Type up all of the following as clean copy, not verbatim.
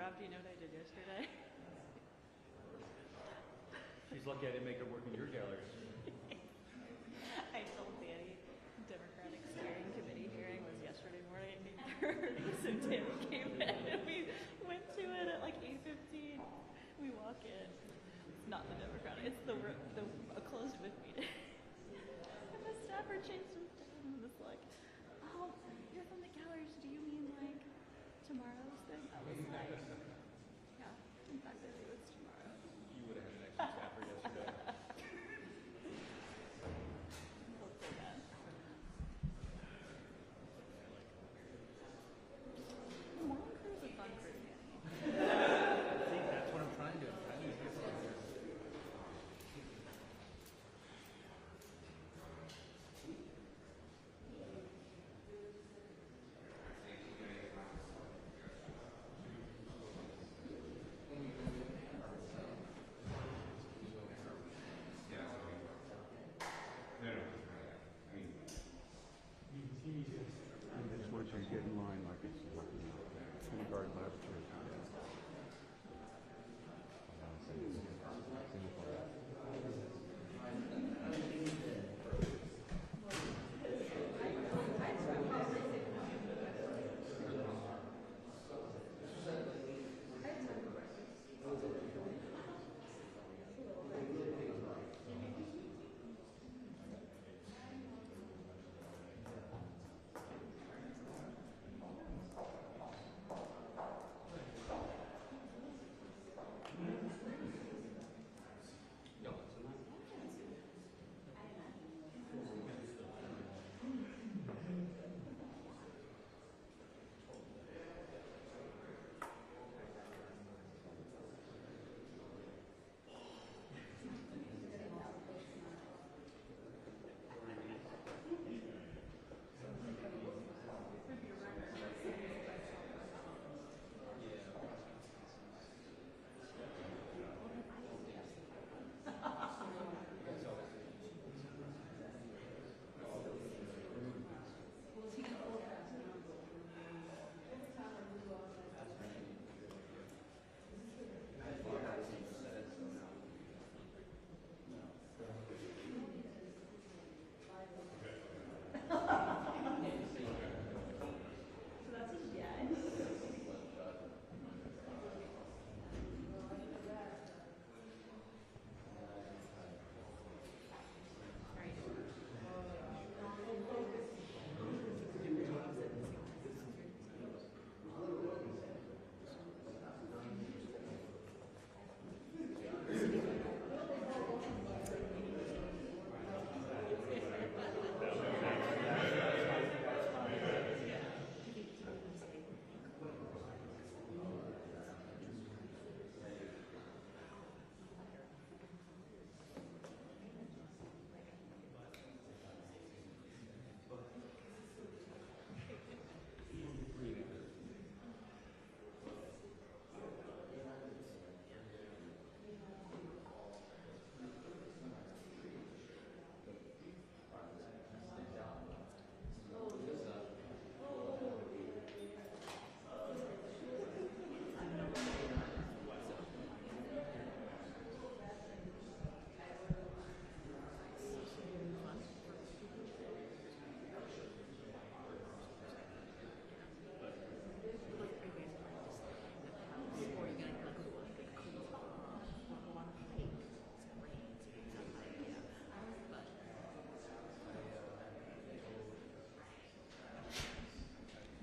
Rob, do you know what I did yesterday? She's lucky I didn't make her work in your gallery. I told Danny Democratic Steering Committee hearing was yesterday morning at 8:30, so Danny came in and we went to it at like 8:15. We walk in. It's not the Democratic, it's a closed with meeting. And the staffer chased us down and was like, oh, you're from the galleries, do you mean like tomorrow's thing? I was like, yeah, in fact I think it's tomorrow. You would have had an extra staffer yesterday. Hopefully not. Long cruise is a fun cruise. See, that's what I'm trying to do. I'm trying to get this here. I just want you to get in line like it's kindergarten laboratory.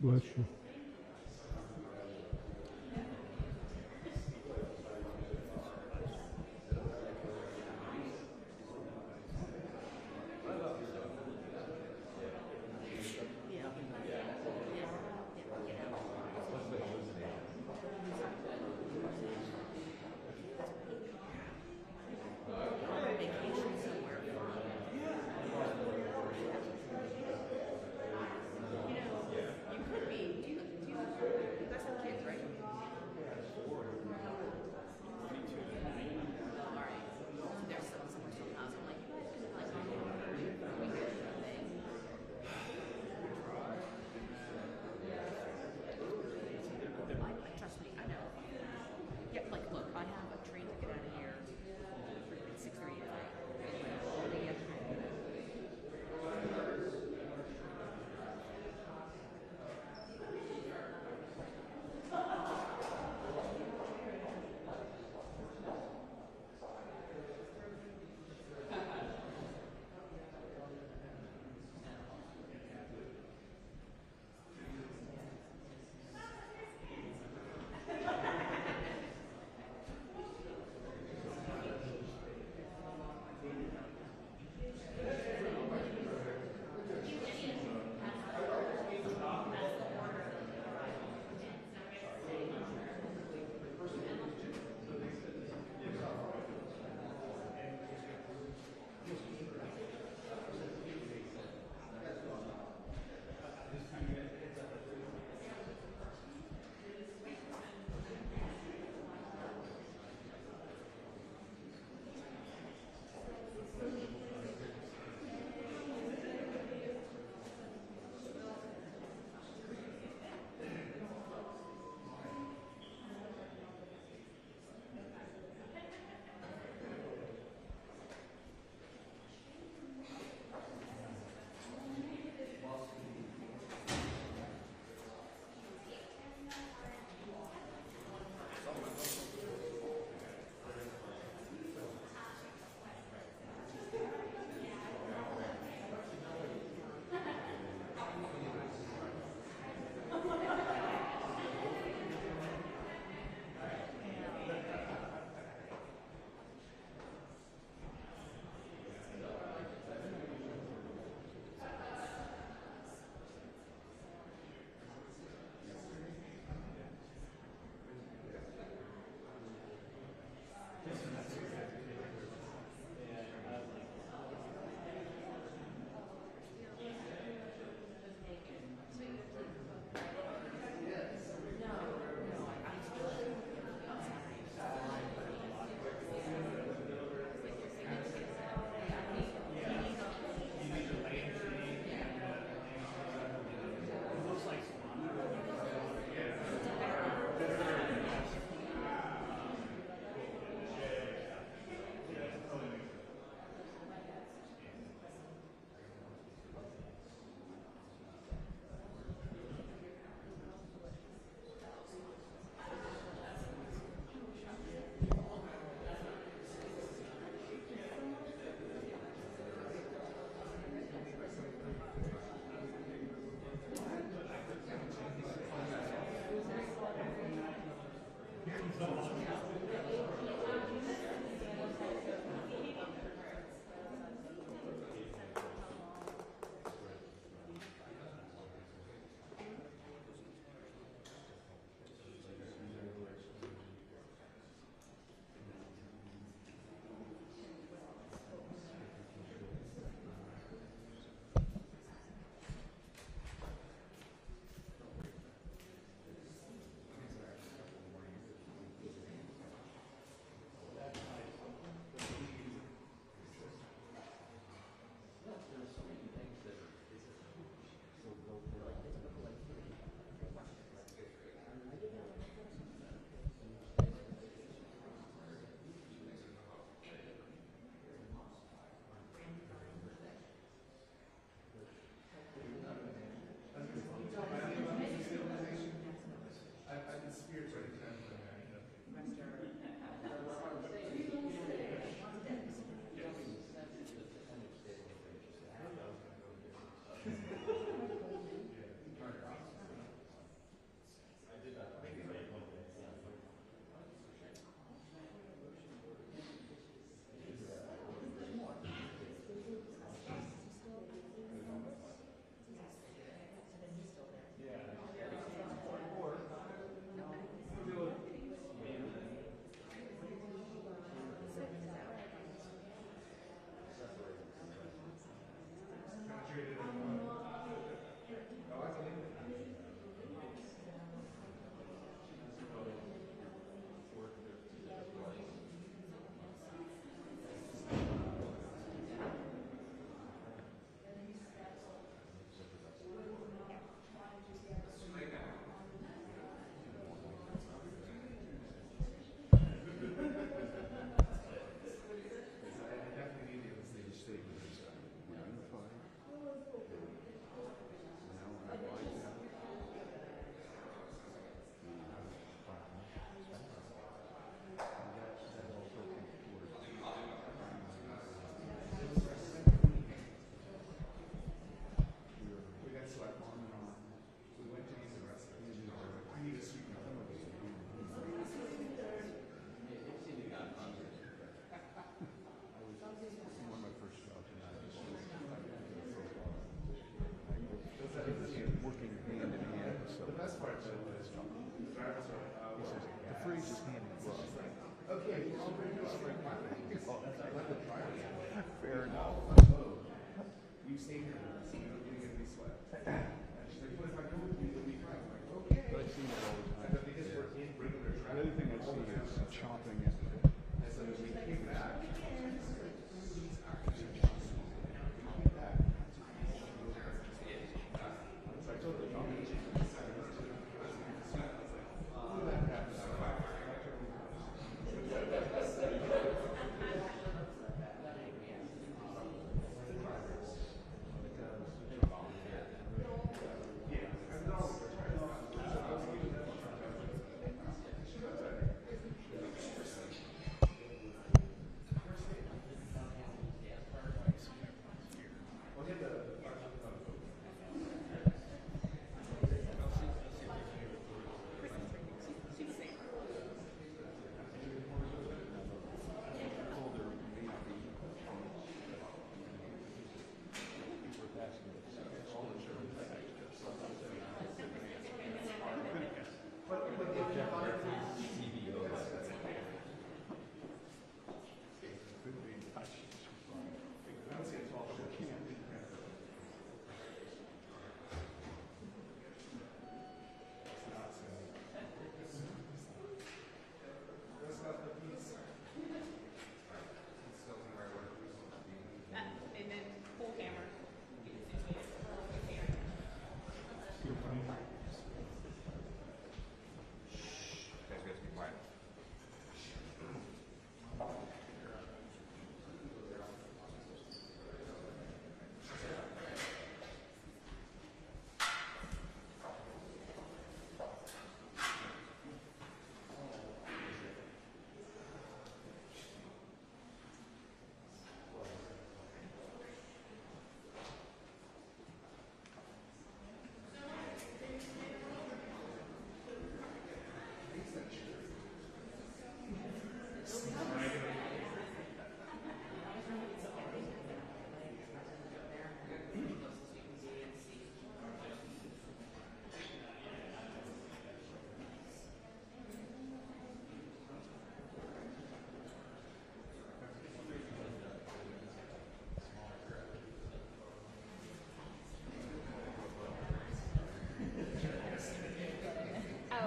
Bless you. You could be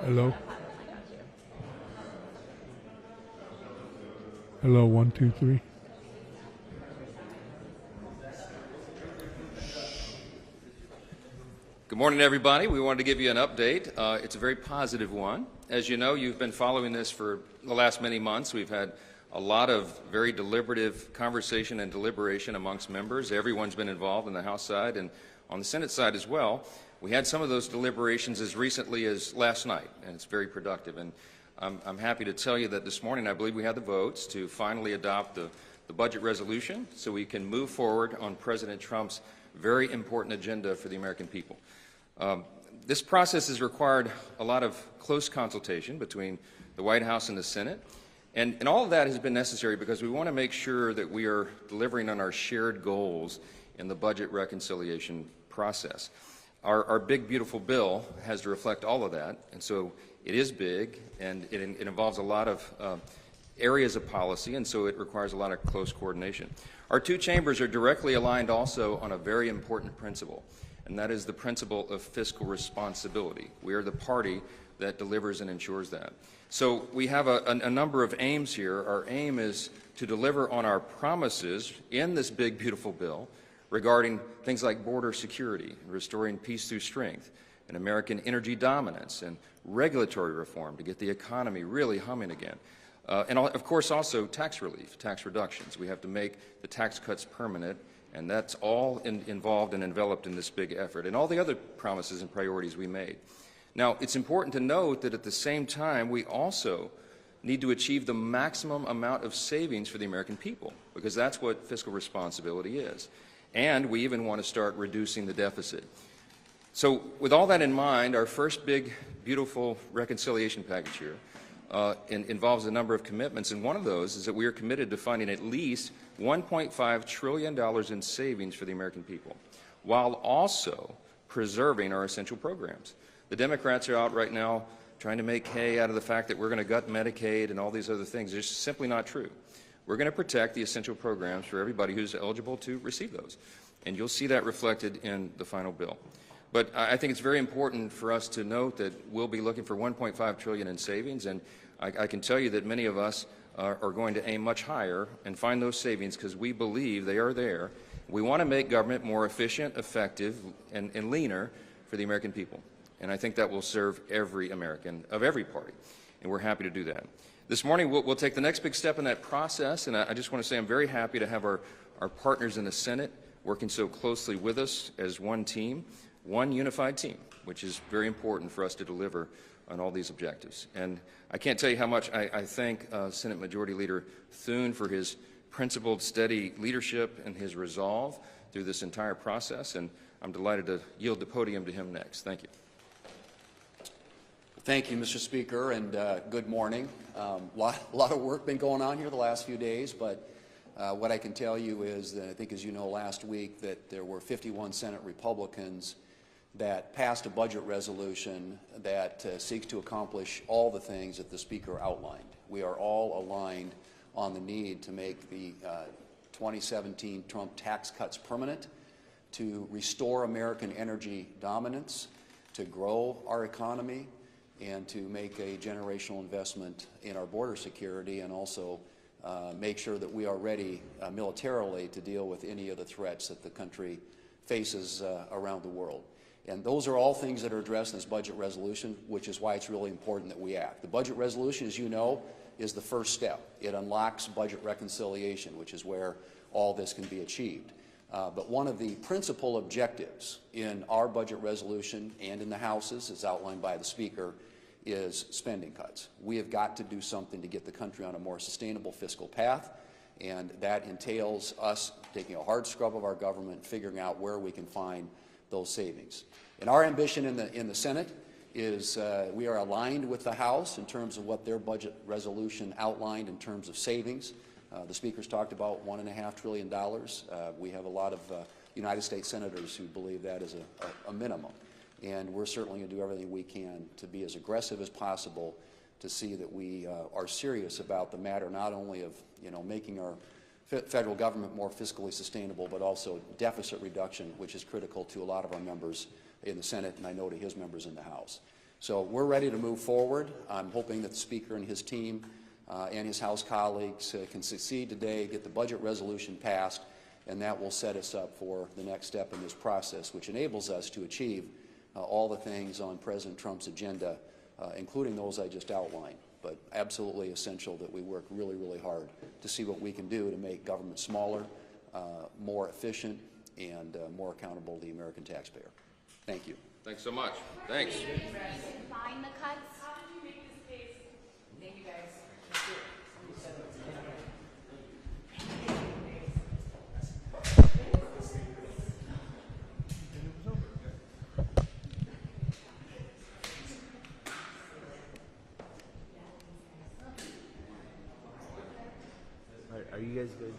Hello? Hello, 1, 2, 3. Good morning, everybody. We wanted to give you an update. It's a very positive one. As you know, you've been following this for the last many months. We've had a lot of very deliberative conversation and deliberation amongst members. Everyone's been involved on the House side and on the Senate side as well. We had some of those deliberations as recently as last night, and it's very productive. And I'm happy to tell you that this morning I believe we had the votes to finally adopt the budget resolution so we can move forward on President Trump's very important agenda for the American people. This process has required a lot of close consultation between the White House and the Senate, and all of that has been necessary because we want to make sure that we are delivering on our shared goals in the budget reconciliation process. Our big, beautiful bill has to reflect all of that, and so it is big, and it involves a lot of areas of policy, and so it requires a lot of close coordination. Our two chambers are directly aligned also on a very important principle, and that is the principle of fiscal responsibility. We are the party that delivers and ensures that. So we have a number of aims here. Our aim is to deliver on our promises in this big, beautiful bill regarding things like border security, restoring peace through strength, and American energy dominance, and regulatory reform to get the economy really humming again. And of course also tax relief, tax reductions. We have to make the tax cuts permanent, and that's all involved and enveloped in this big effort, and all the other promises and priorities we made. Now, it's important to note that at the same time, we also need to achieve the maximum amount of savings for the American people, because that's what fiscal responsibility is. And we even want to start reducing the deficit. So with all that in mind, our first big, beautiful reconciliation package here involves a number of commitments, and one of those is that we are committed to finding at least $1.5 trillion in savings for the American people, while also preserving our essential programs. The Democrats are out right now trying to make hay out of the fact that we're going to gut Medicaid and all these other things. It's simply not true. We're going to protect the essential programs for everybody who's eligible to receive those, and you'll see that reflected in the final bill. But I think it's very important for us to note that we'll be looking for $1.5 trillion in savings, and I can tell you that many of us are going to aim much higher and find those savings because we believe they are there. We want to make government more efficient, effective, and leaner for the American people. And I think that will serve every American of every party, and we're happy to do that. This morning, we'll take the next big step in that process, and I just want to say I'm very happy to have our partners in the Senate working so closely with us as one team, one unified team, which is very important for us to deliver on all these objectives. And I can't tell you how much I thank Senate Majority Leader Thune for his principled, steady leadership and his resolve through this entire process, and I'm delighted to yield the podium to him next. Thank you. Thank you, Mr. Speaker, and good morning. A lot of work been going on here the last few days, but what I can tell you is that I think, as you know, last week that there were 51 Senate Republicans that passed a budget resolution that seeks to accomplish all the things that the Speaker outlined. We are all aligned on the need to make the 2017 Trump tax cuts permanent, to restore American energy dominance, to grow our economy, and to make a generational investment in our border security, and also make sure that we are ready militarily to deal with any of the threats that the country faces around the world. And those are all things that are addressed in this budget resolution, which is why it's really important that we act. The budget resolution, as you know, is the first step. It unlocks budget reconciliation, which is where all this can be achieved. But one of the principal objectives in our budget resolution and in the House's, as outlined by the Speaker, is spending cuts. We have got to do something to get the country on a more sustainable fiscal path, and that entails us taking a hard scrub of our government, figuring out where we can find those savings. And our ambition in the Senate is we are aligned with the House in terms of what their budget resolution outlined in terms of savings. The Speaker's talked about $1.5 trillion. We have a lot of United States senators who believe that is a minimum. And we're certainly going to do everything we can to be as aggressive as possible to see that we are serious about the matter not only of making our federal government more fiscally sustainable, but also deficit reduction, which is critical to a lot of our members in the Senate, and I know to his members in the House. So we're ready to move forward. I'm hoping that the Speaker and his team and his House colleagues can succeed today, get the budget resolution passed, and that will set us up for the next step in this process, which enables us to achieve all the things on President Trump's agenda, including those I just outlined. But absolutely essential that we work really, really hard to see what we can do to make government smaller, more efficient, and more accountable to the American taxpayer. Thank you. Thanks so much. Thanks. Find the cuts. Thank you, guys. Are you guys good?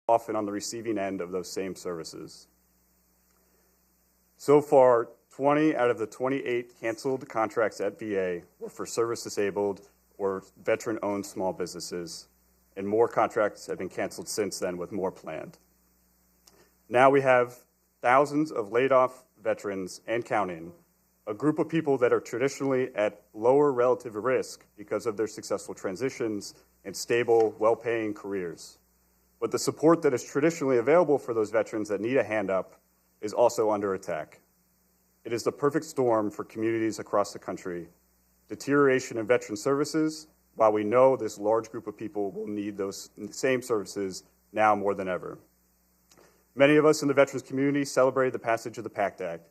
often on the receiving end of those same services. So far, 20 out of the 28 canceled contracts at VA were for service-disabled or veteran-owned small businesses, and more contracts have been canceled since then, with more planned. Now we have thousands of laid-off veterans and counting, a group of people that are traditionally at lower relative risk because of their successful transitions and stable, well-paying careers. But the support that is traditionally available for those veterans that need a hand up is also under attack. It is the perfect storm for communities across the country. Deterioration in veteran services, while we know this large group of people will need those same services now more than ever. Many of us in the veterans community celebrated the passage of the PACT Act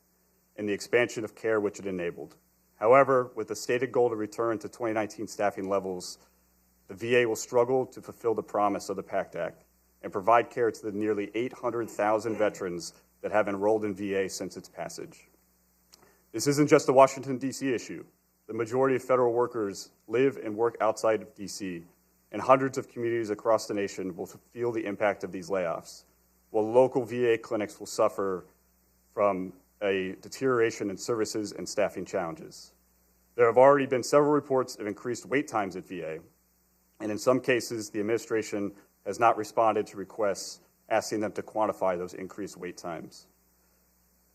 and the expansion of care which it enabled. However, with the stated goal to return to 2019 staffing levels, the VA will struggle to fulfill the promise of the PACT Act and provide care to the nearly 800,000 veterans that have enrolled in VA since its passage. This isn't just a Washington, D.C. issue. The majority of federal workers live and work outside of D.C., and hundreds of communities across the nation will feel the impact of these layoffs, while local VA clinics will suffer from a deterioration in services and staffing challenges. There have already been several reports of increased wait times at VA, and in some cases, the administration has not responded to requests asking them to quantify those increased wait times.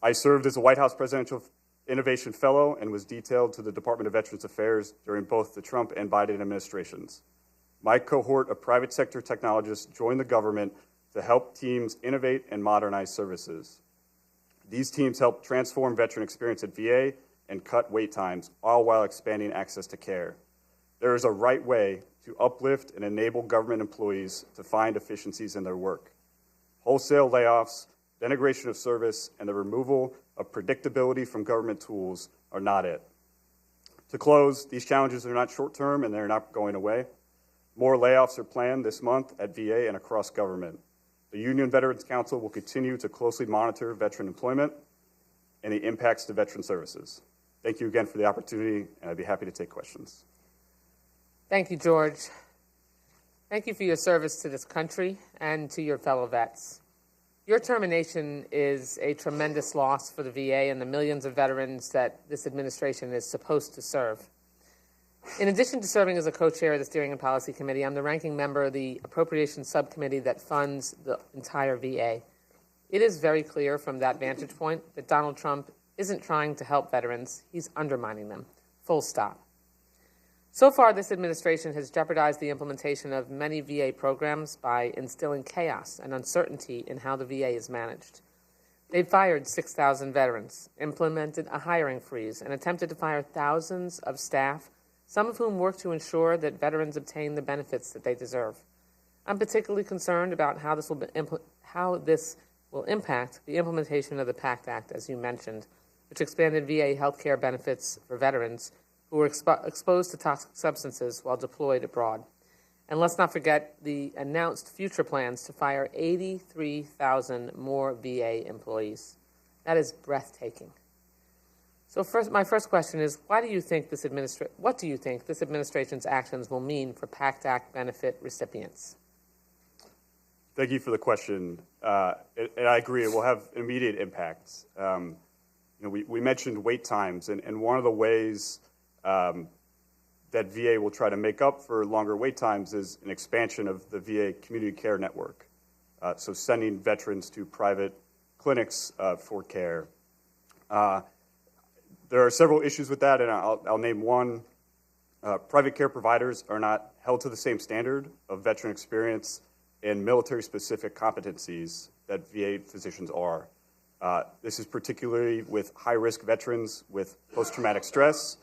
I served as a White House Presidential Innovation Fellow and was detailed to the Department of Veterans Affairs during both the Trump and Biden administrations. My cohort of private sector technologists joined the government to help teams innovate and modernize services. These teams help transform veteran experience at VA and cut wait times, all while expanding access to care. There is a right way to uplift and enable government employees to find efficiencies in their work. Wholesale layoffs, denigration of service, and the removal of predictability from government tools are not it. To close, these challenges are not short-term and they're not going away. More layoffs are planned this month at VA and across government. The Union Veterans Council will continue to closely monitor veteran employment and the impacts to veteran services. Thank you again for the opportunity, and I'd be happy to take questions. Thank you, George. Thank you for your service to this country and to your fellow vets. Your termination is a tremendous loss for the VA and the millions of veterans that this administration is supposed to serve. In addition to serving as a co-chair of the Steering and Policy Committee, I'm the ranking member of the Appropriations Subcommittee that funds the entire VA. It is very clear from that vantage point that Donald Trump isn't trying to help veterans, he's undermining them, full stop. So far, this administration has jeopardized the implementation of many VA programs by instilling chaos and uncertainty in how the VA is managed. They've fired 6,000 veterans, implemented a hiring freeze, and attempted to fire thousands of staff, some of whom work to ensure that veterans obtain the benefits that they deserve. I'm particularly concerned about how this will impact the implementation of the PACT Act, as you mentioned, which expanded VA health care benefits for veterans who were exposed to toxic substances while deployed abroad. And let's not forget the announced future plans to fire 83,000 more VA employees. That is breathtaking. So my first question is, what do you think this administration's actions will mean for PACT Act benefit recipients? Thank you for the question. And I agree, it will have immediate impacts. We mentioned wait times, and one of the ways that VA will try to make up for longer wait times is an expansion of the VA community care network. So sending veterans to private clinics for care. There are several issues with that, and I'll name one. Private care providers are not held to the same standard of veteran experience and military-specific competencies that VA physicians are. This is particularly with high-risk veterans with post-traumatic stress,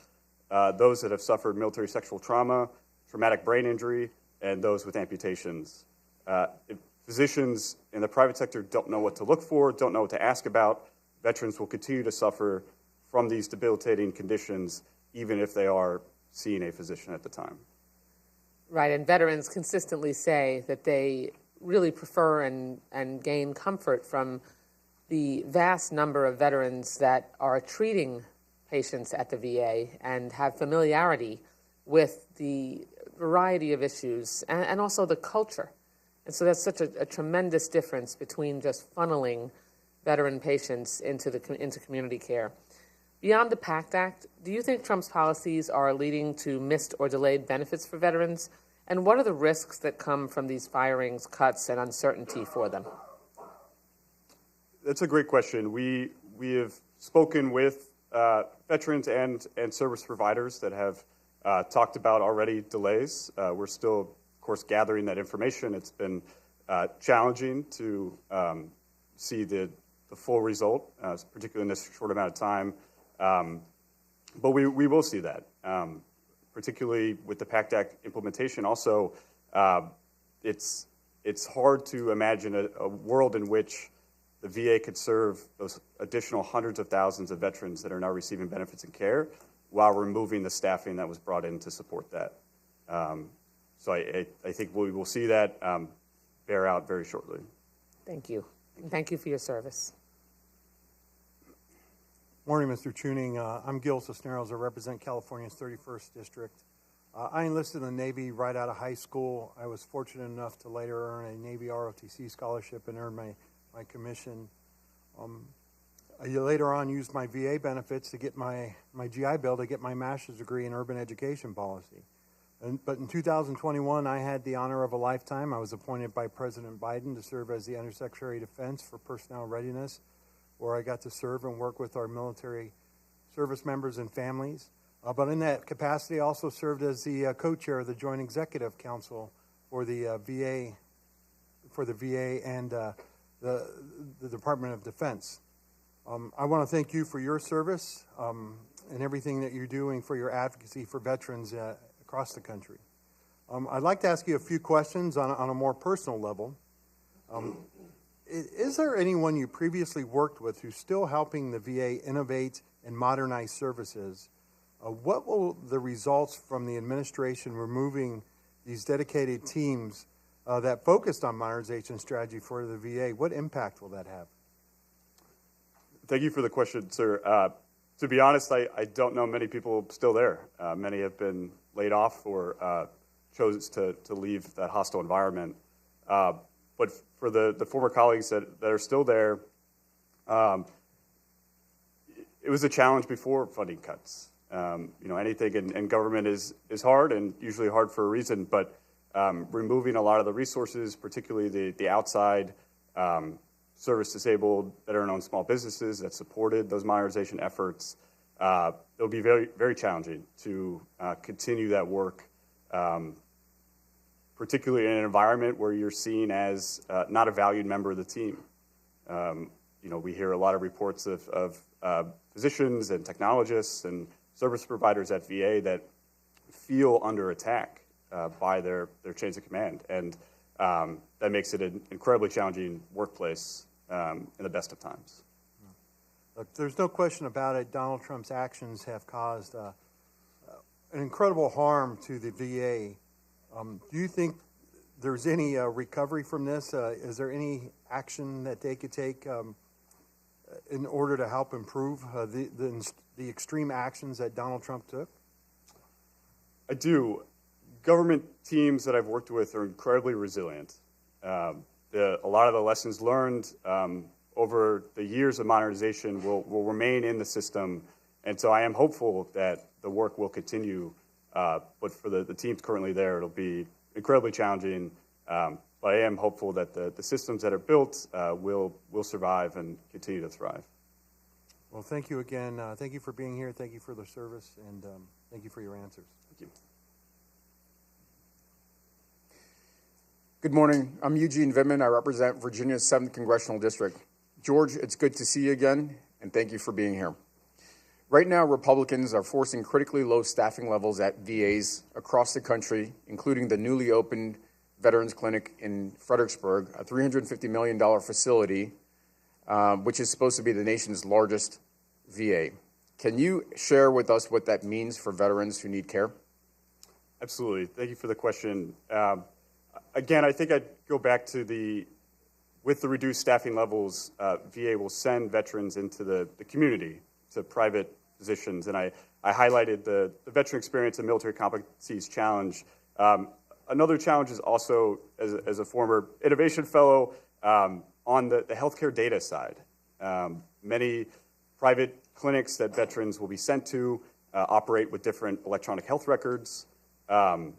those that have suffered military sexual trauma, traumatic brain injury, and those with amputations. If physicians in the private sector don't know what to look for, don't know what to ask about, veterans will continue to suffer from these debilitating conditions, even if they are seeing a physician at the time. Right, and veterans consistently say that they really prefer and gain comfort from the vast number of veterans that are treating patients at the VA and have familiarity with the variety of issues and also the culture And so that's such a tremendous difference between just funneling veteran patients into community care. Beyond the PACT Act, do you think Trump's policies are leading to missed or delayed benefits for veterans? And what are the risks that come from these firings, cuts, and uncertainty for them? That's a great question. We have spoken with veterans and service providers that have talked about already delays. We're still, of course, gathering that information. It's been challenging to see the full result, particularly in this short amount of time. But we will see that, particularly with the PACT Act implementation. Also, it's hard to imagine a world in which the VA could serve those additional hundreds of thousands of veterans that are now receiving benefits and care while removing the staffing that was brought in to support that. So I think we will see that bear out very shortly. Thank you. And thank you for your service. Morning, Mr. Thune. I'm Gil Cisneros. I represent California's 31st District. I enlisted in the Navy right out of high school. I was fortunate enough to later earn a Navy ROTC scholarship and earn my commission. I later on used my VA benefits to get my GI Bill to get my master's degree in urban education policy. But in 2021, I had the honor of a lifetime. I was appointed by President Biden to serve as the Undersecretary of Defense for Personnel Readiness, where I got to serve and work with our military service members and families. But in that capacity, I also served as the co-chair of the Joint Executive Council for the VA and the Department of Defense. I want to thank you for your service and everything that you're doing for your advocacy for veterans across the country. I'd like to ask you a few questions on a more personal level. Is there anyone you previously worked with who's still helping the VA innovate and modernize services? What will the results from the administration removing these dedicated teams that focused on modernization strategy for the VA, what impact will that have? Thank you for the question, sir. To be honest, I don't know many people still there. Many have been laid off or chose to leave that hostile environment. But for the former colleagues that are still there, it was a challenge before funding cuts. Anything in government is hard and usually hard for a reason, but removing a lot of the resources, particularly the outside service-disabled, veteran-owned small businesses that supported those modernization efforts, it'll be very, very challenging to continue that work, particularly in an environment where you're seen as not a valued member of the team. We hear a lot of reports of physicians and technologists and service providers at VA that feel under attack by their chains of command, and that makes it an incredibly challenging workplace in the best of times. Look, there's no question about it. Donald Trump's actions have caused an incredible harm to the VA. Do you think there's any recovery from this? Is there any action that they could take in order to help improve the extreme actions that Donald Trump took? I do. Government teams that I've worked with are incredibly resilient. A lot of the lessons learned over the years of modernization will remain in the system, and so I am hopeful that the work will continue. But for the teams currently there, it'll be incredibly challenging. But I am hopeful that the systems that are built will survive and continue to thrive. Well, thank you again. Thank you for being here. Thank you for the service, and thank you for your answers. Thank you. Good morning. I'm Eugene Vimman. I represent Virginia's 7th Congressional District. George, it's good to see you again, and thank you for being here. Right now, Republicans are forcing critically low staffing levels at VAs across the country, including the newly opened Veterans Clinic in Fredericksburg, a $350 million facility, which is supposed to be the nation's largest VA. Can you share with us what that means for veterans who need care? Absolutely. Thank you for the question. Again, I think I'd go back to with the reduced staffing levels, VA will send veterans into the community, to private positions. And I highlighted the Veteran Experience and Military Competencies Challenge. another challenge is also, as a former innovation fellow, on the healthcare data side. Many private clinics that veterans will be sent to operate with different electronic health records, and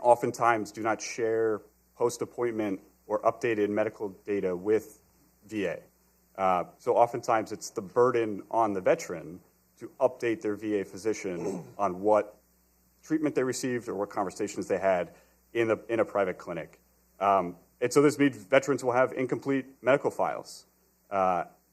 oftentimes do not share post-appointment or updated medical data with VA. So oftentimes it's the burden on the veteran to update their VA physician on what treatment they received or what conversations they had in a private clinic. And so this means veterans will have incomplete medical files.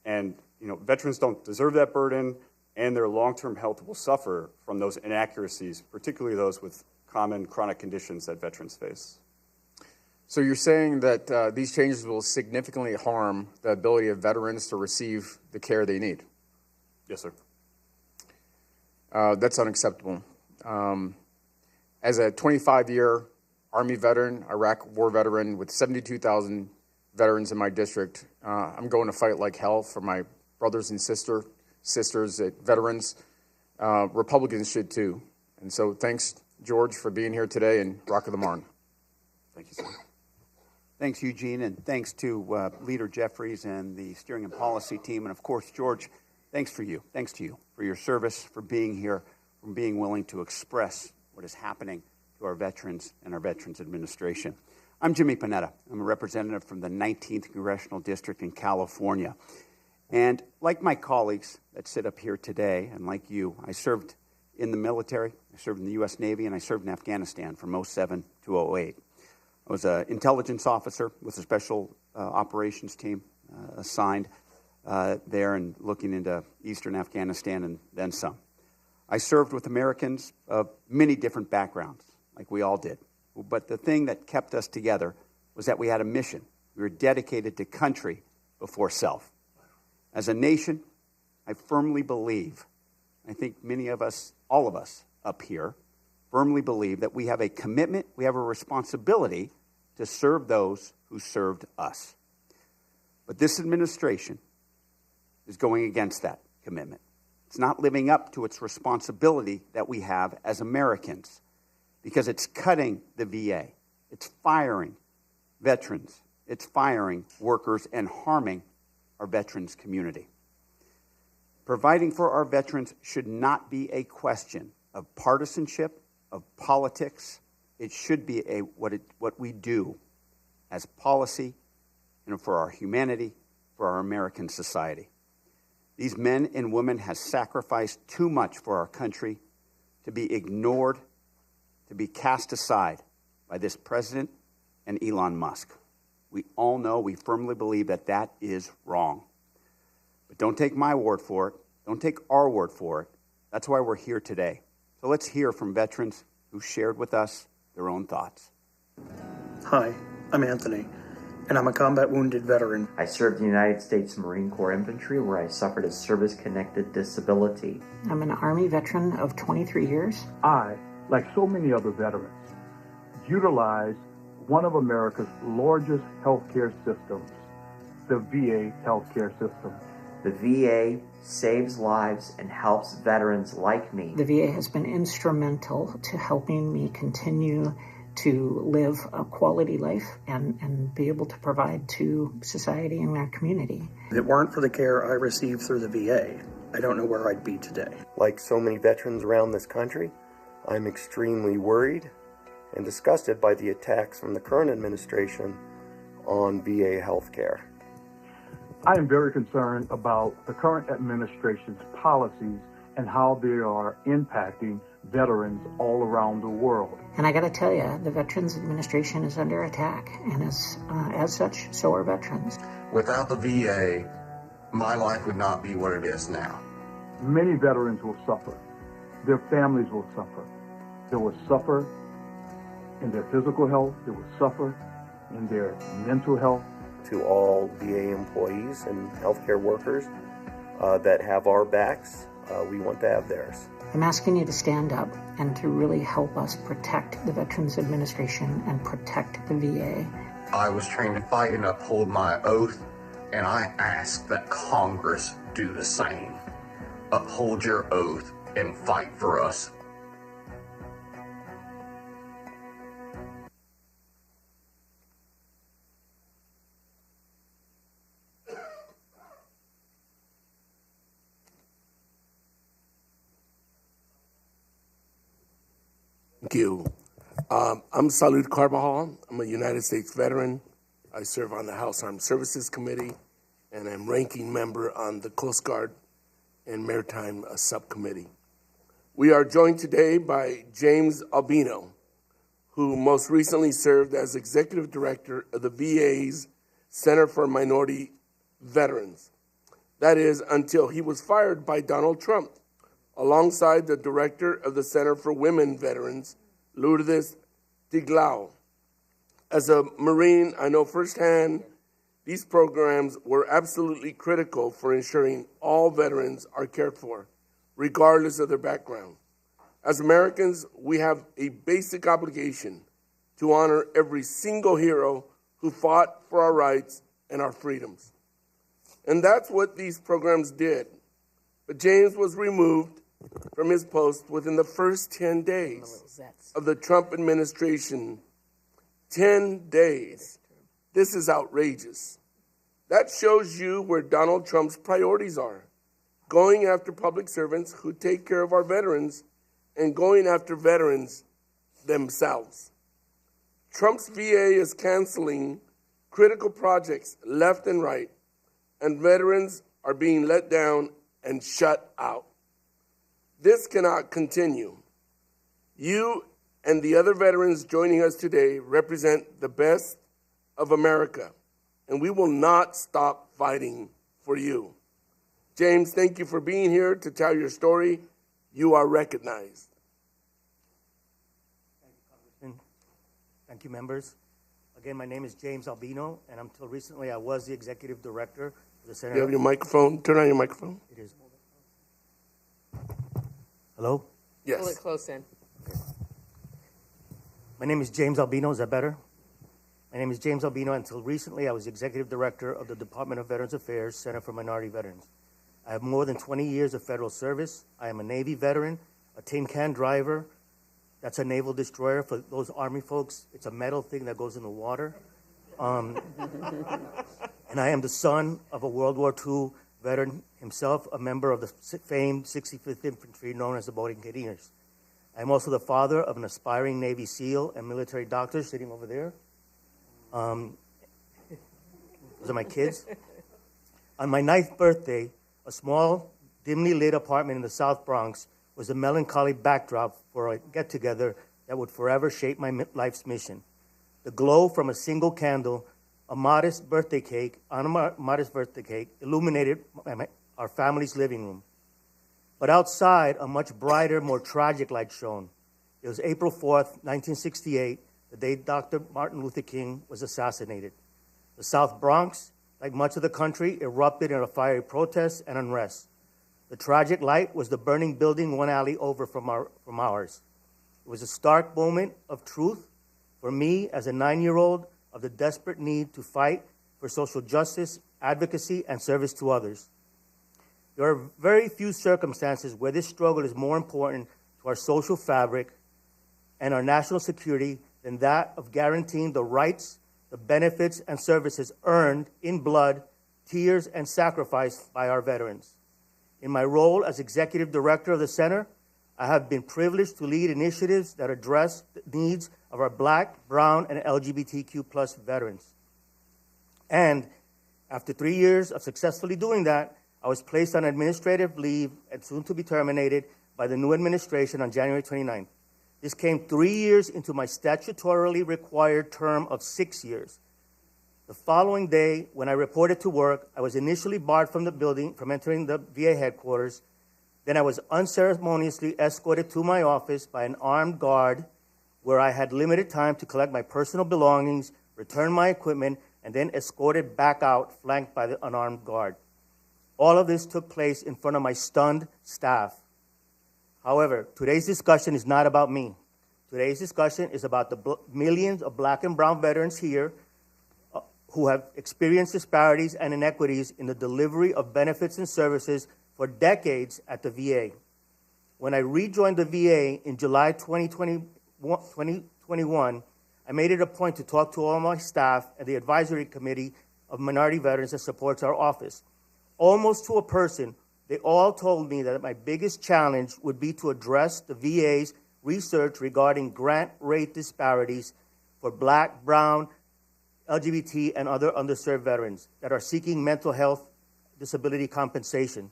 And veterans don't deserve that burden, and their long-term health will suffer from those inaccuracies, particularly those with common chronic conditions that veterans face. So you're saying that these changes will significantly harm the ability of veterans to receive the care they need? Yes, sir. That's unacceptable. As a 25-year Army veteran, Iraq war veteran with 72,000 veterans in my district, I'm going to fight like hell for my brothers and sisters at veterans. Republicans should too. And so thanks, George, for being here today, and Rock of the Marne. Thank you, sir. Thanks, Eugene, and thanks to Leader Jeffries and the steering and policy team. And, of course, George, thanks to you for your service, for being here, for being willing to express what is happening to our veterans and our Veterans Administration. I'm Jimmy Panetta. I'm a representative from the 19th Congressional District in California. And like my colleagues that sit up here today, and like you, I served in the military, I served in the U.S. Navy, and I served in Afghanistan from 07 to 08. I was an intelligence officer with a special operations team assigned there and looking into eastern Afghanistan and then some. I served with Americans of many different backgrounds, like we all did. But the thing that kept us together was that we had a mission. We were dedicated to country before self. As a nation, I firmly believe, I think many of us, all of us up here, firmly believe that we have a commitment, we have a responsibility to serve those who served us. But this administration is going against that commitment. It's not living up to its responsibility that we have as Americans, because it's cutting the VA. It's firing veterans. It's firing workers and harming our veterans community. Providing for our veterans should not be a question of partisanship, of politics. It should be what we do as policy, for our humanity, for our American society. These men and women have sacrificed too much for our country to be ignored, to be cast aside by this president and Elon Musk. We all know, we firmly believe that that is wrong. But don't take my word for it. Don't take our word for it. That's why we're here today. So let's hear from veterans who shared with us their own thoughts. Hi, I'm Anthony, and I'm a combat wounded veteran. I served in the United States Marine Corps Infantry, where I suffered a service-connected disability. I'm an Army veteran of 23 years. I, like so many other veterans, utilize one of America's largest healthcare systems, the VA healthcare system. The VA saves lives and helps veterans like me. The VA has been instrumental to helping me continue to live a quality life and be able to provide to society and our community. If it weren't for the care I received through the VA, I don't know where I'd be today. Like so many veterans around this country, I'm extremely worried and disgusted by the attacks from the current administration on VA healthcare. I am very concerned about the current administration's policies and how they are impacting veterans all around the world. And I got to tell you, the Veterans Administration is under attack, and as such, so are veterans. Without the VA, my life would not be what it is now. Many veterans will suffer. Their families will suffer. They will suffer in their physical health. They will suffer in their mental health. To all VA employees and healthcare workers that have our backs, we want to have theirs. I'm asking you to stand up and to really help us protect the Veterans Administration and protect the VA. I was trained to fight and uphold my oath, and I ask that Congress do the same. Uphold your oath and fight for us. Thank you. I'm Salud Carbajal. I'm a United States veteran. I serve on the House Armed Services Committee, and I'm ranking member on the Coast Guard and Maritime Subcommittee. We are joined today by James Albino, who most recently served as Executive Director of the VA's Center for Minority Veterans. That is, until he was fired by Donald Trump, alongside the Director of the Center for Women Veterans, Lourdes Tiglao. As a Marine, I know firsthand these programs were absolutely critical for ensuring all veterans are cared for, regardless of their background. As Americans, we have a basic obligation to honor every single hero who fought for our rights and our freedoms. And that's what these programs did. But James was removed from his post within the first 10 days of the Trump administration. 10 days. This is outrageous. That shows you where Donald Trump's priorities are. Going after public servants who take care of our veterans and going after veterans themselves. Trump's VA is canceling critical projects left and right, and veterans are being let down and shut out. This cannot continue. You and the other veterans joining us today represent the best of America, and we will not stop fighting for you. James, thank you for being here to tell your story. You are recognized. Thank you, Congressman. Thank you, members. Again, my name is James Albino, and until recently I was the Executive Director of the Center. You have your microphone? Turn on your microphone. It is. Hello? Yes. Pull it close in. Okay. My name is James Albino. Is that better? My name is James Albino. Until recently, I was Executive Director of the Department of Veterans Affairs Center for Minority Veterans. I have more than 20 years of federal service. I am a Navy veteran, a tin can driver. That's a naval destroyer for those Army folks. It's a metal thing that goes in the water. And I am the son of a World War II veteran himself, a member of the famed 65th Infantry known as the Borinqueros. I'm also the father of an aspiring Navy SEAL and military doctor sitting over there. Those are my kids. On my 9th birthday, a small, dimly lit apartment in the South Bronx was a melancholy backdrop for a get-together that would forever shape my life's mission. The glow from a single candle, a modest birthday cake, illuminated our family's living room. But outside, a much brighter, more tragic light shone. It was April 4th, 1968, the day Dr. Martin Luther King was assassinated. The South Bronx, like much of the country, erupted in a fiery protest and unrest. The tragic light was the burning building one alley over from ours. It was a stark moment of truth for me as a 9-year-old of the desperate need to fight for social justice, advocacy, and service to others. There are very few circumstances where this struggle is more important to our social fabric and our national security than that of guaranteeing the rights, the benefits, and services earned in blood, tears, and sacrifice by our veterans. In my role as Executive Director of the Center, I have been privileged to lead initiatives that address the needs of our Black, Brown, and LGBTQ+ veterans. And after 3 years of successfully doing that, I was placed on administrative leave and soon to be terminated by the new administration on January 29th. This came 3 years into my statutorily required term of 6 years. The following day, when I reported to work, I was initially barred from the building, from entering the VA headquarters. Then I was unceremoniously escorted to my office by an armed guard where I had limited time to collect my personal belongings, return my equipment, and then escorted back out, flanked by the unarmed guard. All of this took place in front of my stunned staff. However, today's discussion is not about me. Today's discussion is about the millions of Black and Brown veterans here who have experienced disparities and inequities in the delivery of benefits and services for decades at the VA. When I rejoined the VA in July 2021, I made it a point to talk to all my staff and the advisory committee of minority veterans that supports our office. Almost to a person, they all told me that my biggest challenge would be to address the VA's research regarding grant rate disparities for Black, Brown, LGBT, and other underserved veterans that are seeking mental health disability compensation.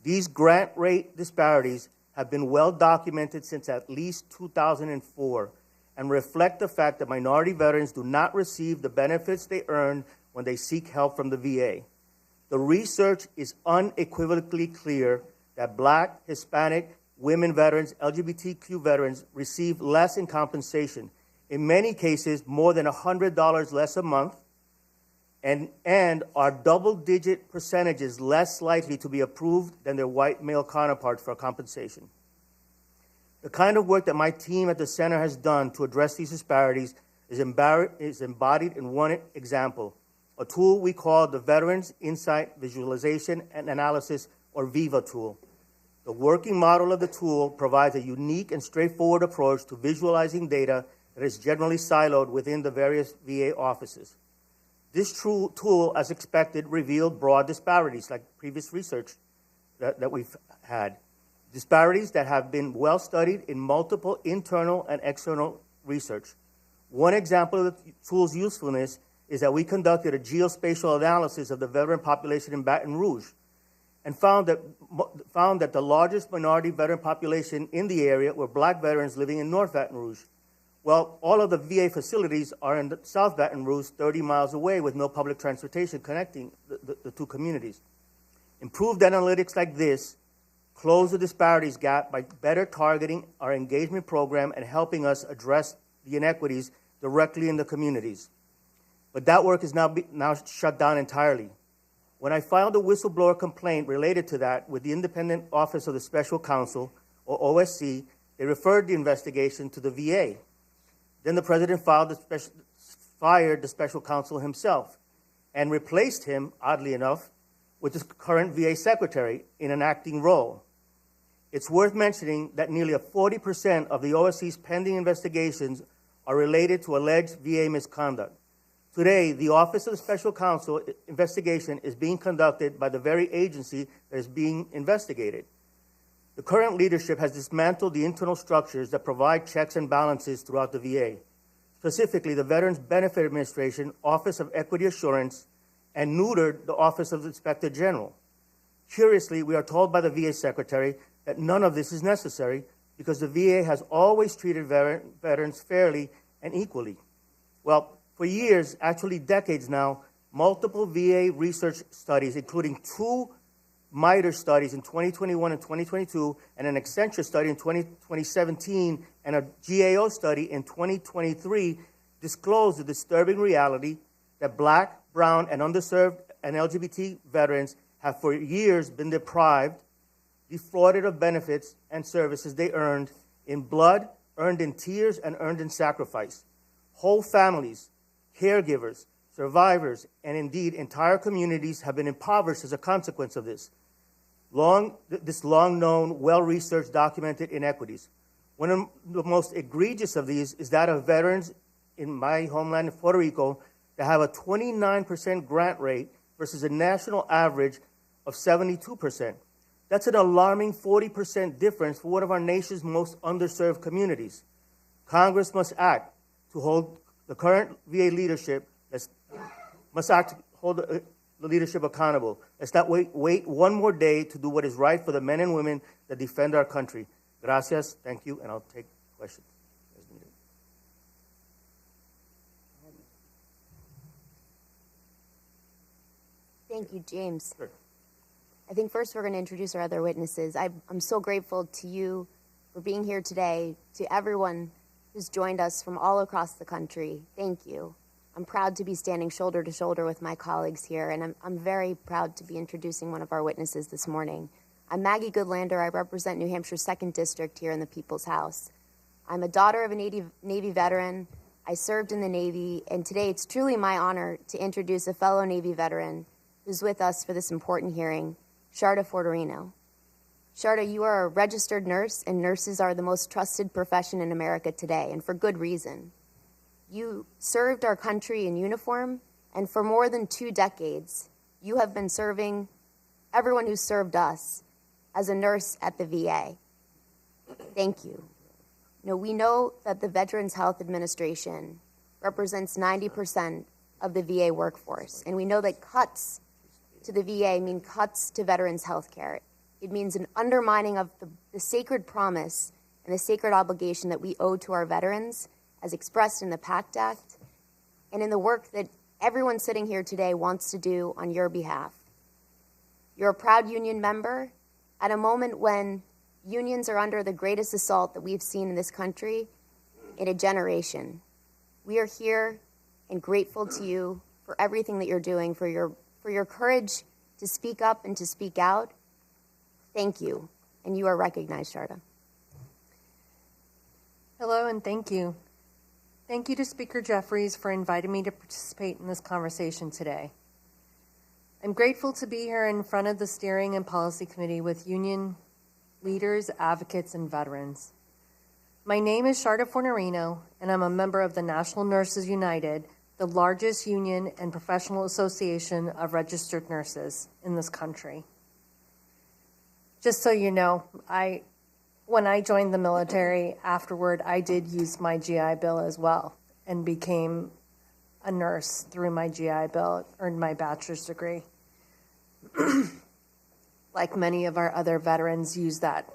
These grant rate disparities have been well documented since at least 2004 and reflect the fact that minority veterans do not receive the benefits they earn when they seek help from the VA. The research is unequivocally clear that Black, Hispanic, women veterans, LGBTQ veterans receive less in compensation, in many cases more than $100 less a month, and are double-digit percentages less likely to be approved than their white male counterparts for compensation. The kind of work that my team at the center has done to address these disparities is embodied in one example, a tool we call the Veterans Insight Visualization and Analysis, or VIVA tool. The working model of the tool provides a unique and straightforward approach to visualizing data that is generally siloed within the various VA offices. This tool, as expected, revealed broad disparities, like previous research that we've had. Disparities that have been well studied in multiple internal and external research. One example of the tool's usefulness is that we conducted a geospatial analysis of the veteran population in Baton Rouge and found that the largest minority veteran population in the area were Black veterans living in North Baton Rouge. Well, all of the VA facilities are in South Baton Rouge, 30 miles away, with no public transportation connecting the two communities. Improved analytics like this close the disparities gap by better targeting our engagement program and helping us address the inequities directly in the communities. But that work is now shut down entirely. When I filed a whistleblower complaint related to that with the Independent Office of the Special Counsel, or OSC, they referred the investigation to the VA. Then the president fired the special counsel himself and replaced him, oddly enough, with the current VA secretary in an acting role. It's worth mentioning that nearly 40% of the OSC's pending investigations are related to alleged VA misconduct. Today, the Office of the Special Counsel investigation is being conducted by the very agency that is being investigated. The current leadership has dismantled the internal structures that provide checks and balances throughout the VA, specifically the Veterans Benefit Administration, Office of Equity Assurance, and neutered the Office of the Inspector General. Curiously, we are told by the VA Secretary that none of this is necessary because the VA has always treated veterans fairly and equally. Well, for years, actually decades now, multiple VA research studies, including 2 MITRE studies in 2021 and 2022, and an Accenture study in 2017, and a GAO study in 2023, disclosed the disturbing reality that Black, Brown, and underserved and LGBT veterans have for years been deprived, defrauded of benefits and services they earned in blood, earned in tears, and earned in sacrifice. Whole families, caregivers, survivors, and indeed entire communities have been impoverished as a consequence of this. This long-known, well-researched, documented inequities. One of the most egregious of these is that of veterans in my homeland of Puerto Rico that have a 29% grant rate versus a national average of 72%. That's an alarming 40% difference for one of our nation's most underserved communities. Congress must act to hold the current VA leadership, hold the leadership accountable. Let's not wait one more day to do what is right for the men and women that defend our country. Gracias, thank you, and I'll take questions. Thank you, James. Sure. I think first we're going to introduce our other witnesses. I'm so grateful to you for being here today, to everyone who's joined us from all across the country. Thank you. I'm proud to be standing shoulder to shoulder with my colleagues here, and I'm very proud to be introducing one of our witnesses this morning. I'm Maggie Goodlander. I represent New Hampshire's 2nd District here in the People's House. I'm a daughter of a Navy veteran. I served in the Navy, and today it's truly my honor to introduce a fellow Navy veteran who's with us for this important hearing, Sharda Forterino. Sharda, you are a registered nurse, and nurses are the most trusted profession in America today, and for good reason. You served our country in uniform, and for more than 2 decades, you have been serving everyone who served us as a nurse at the VA. Thank you. we know that the Veterans Health Administration represents 90% of the VA workforce, and we know that cuts to the VA mean cuts to veterans' health care. It means an undermining of the sacred promise and the sacred obligation that we owe to our veterans as expressed in the PACT Act and in the work that everyone sitting here today wants to do on your behalf. You're a proud union member at a moment when unions are under the greatest assault that we've seen in this country in a generation. We are here and grateful to you for everything that you're doing, for your courage to speak up and to speak out. Thank you, and you are recognized, Sharda. Hello, and thank you. Thank you to Speaker Jeffries for inviting me to participate in this conversation today. I'm grateful to be here in front of the Steering and Policy Committee with union leaders, advocates, and veterans. My name is Sharda Fornerino, and I'm a member of the National Nurses United, the largest union and professional association of registered nurses in this country. Just so you know, when I joined the military afterward, I did use my GI Bill as well and became a nurse through my GI Bill, earned my bachelor's degree. Like many of our other veterans use that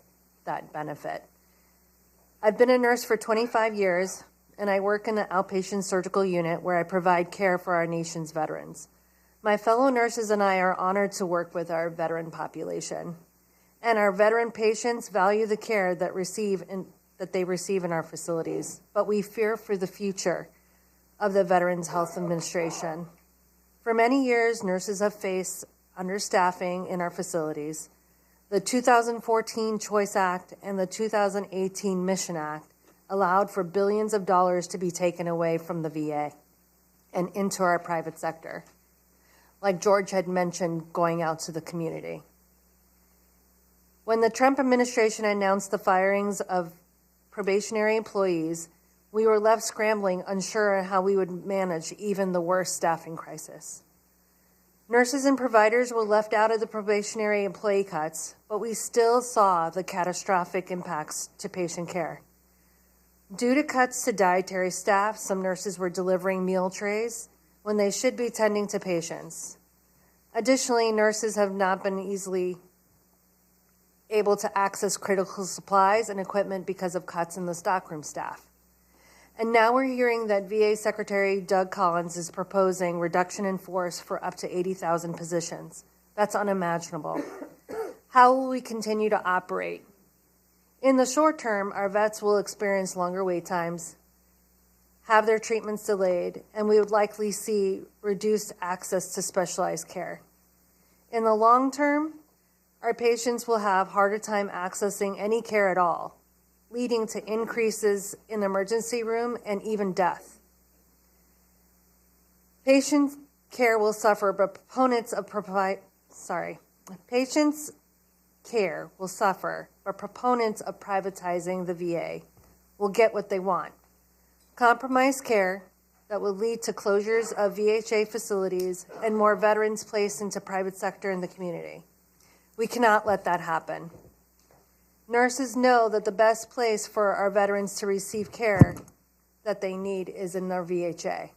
benefit. I've been a nurse for 25 years, and I work in an outpatient surgical unit where I provide care for our nation's veterans. My fellow nurses and I are honored to work with our veteran population, and our veteran patients value the care that they receive in our facilities, but we fear for the future of the Veterans Health Administration. For many years, nurses have faced understaffing in our facilities. The 2014 Choice Act and the 2018 Mission Act allowed for billions of dollars to be taken away from the VA and into our private sector, like George had mentioned, going out to the community. When the Trump administration announced the firings of probationary employees, we were left scrambling, unsure how we would manage even the worst staffing crisis. Nurses and providers were left out of the probationary employee cuts, but we still saw the catastrophic impacts to patient care. Due to cuts to dietary staff, some nurses were delivering meal trays when they should be tending to patients. Additionally, nurses have not been easily able to access critical supplies and equipment because of cuts in the stockroom staff. And now we're hearing that VA Secretary Doug Collins is proposing reduction in force for up to 80,000 positions. That's unimaginable. How will we continue to operate? In the short term, our vets will experience longer wait times, have their treatments delayed, and we would likely see reduced access to specialized care. In the long term, our patients will have a harder time accessing any care at all, leading to increases in emergency room and even death. Patient care will suffer, but proponents of privatizing the VA will get what they want. Compromised care that will lead to closures of VHA facilities and more veterans placed into private sector in the community. We cannot let that happen. Nurses know that the best place for our veterans to receive care that they need is in their VHA.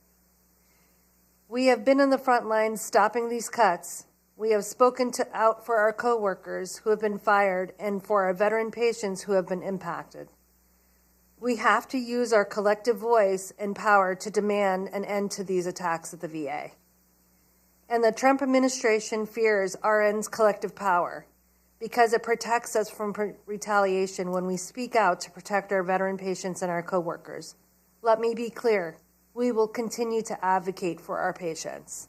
We have been on the front lines stopping these cuts. We have spoken out for our coworkers who have been fired and for our veteran patients who have been impacted. We have to use our collective voice and power to demand an end to these attacks at the VA. And the Trump administration fears RN's collective power because it protects us from retaliation when we speak out to protect our veteran patients and our coworkers. Let me be clear, we will continue to advocate for our patients.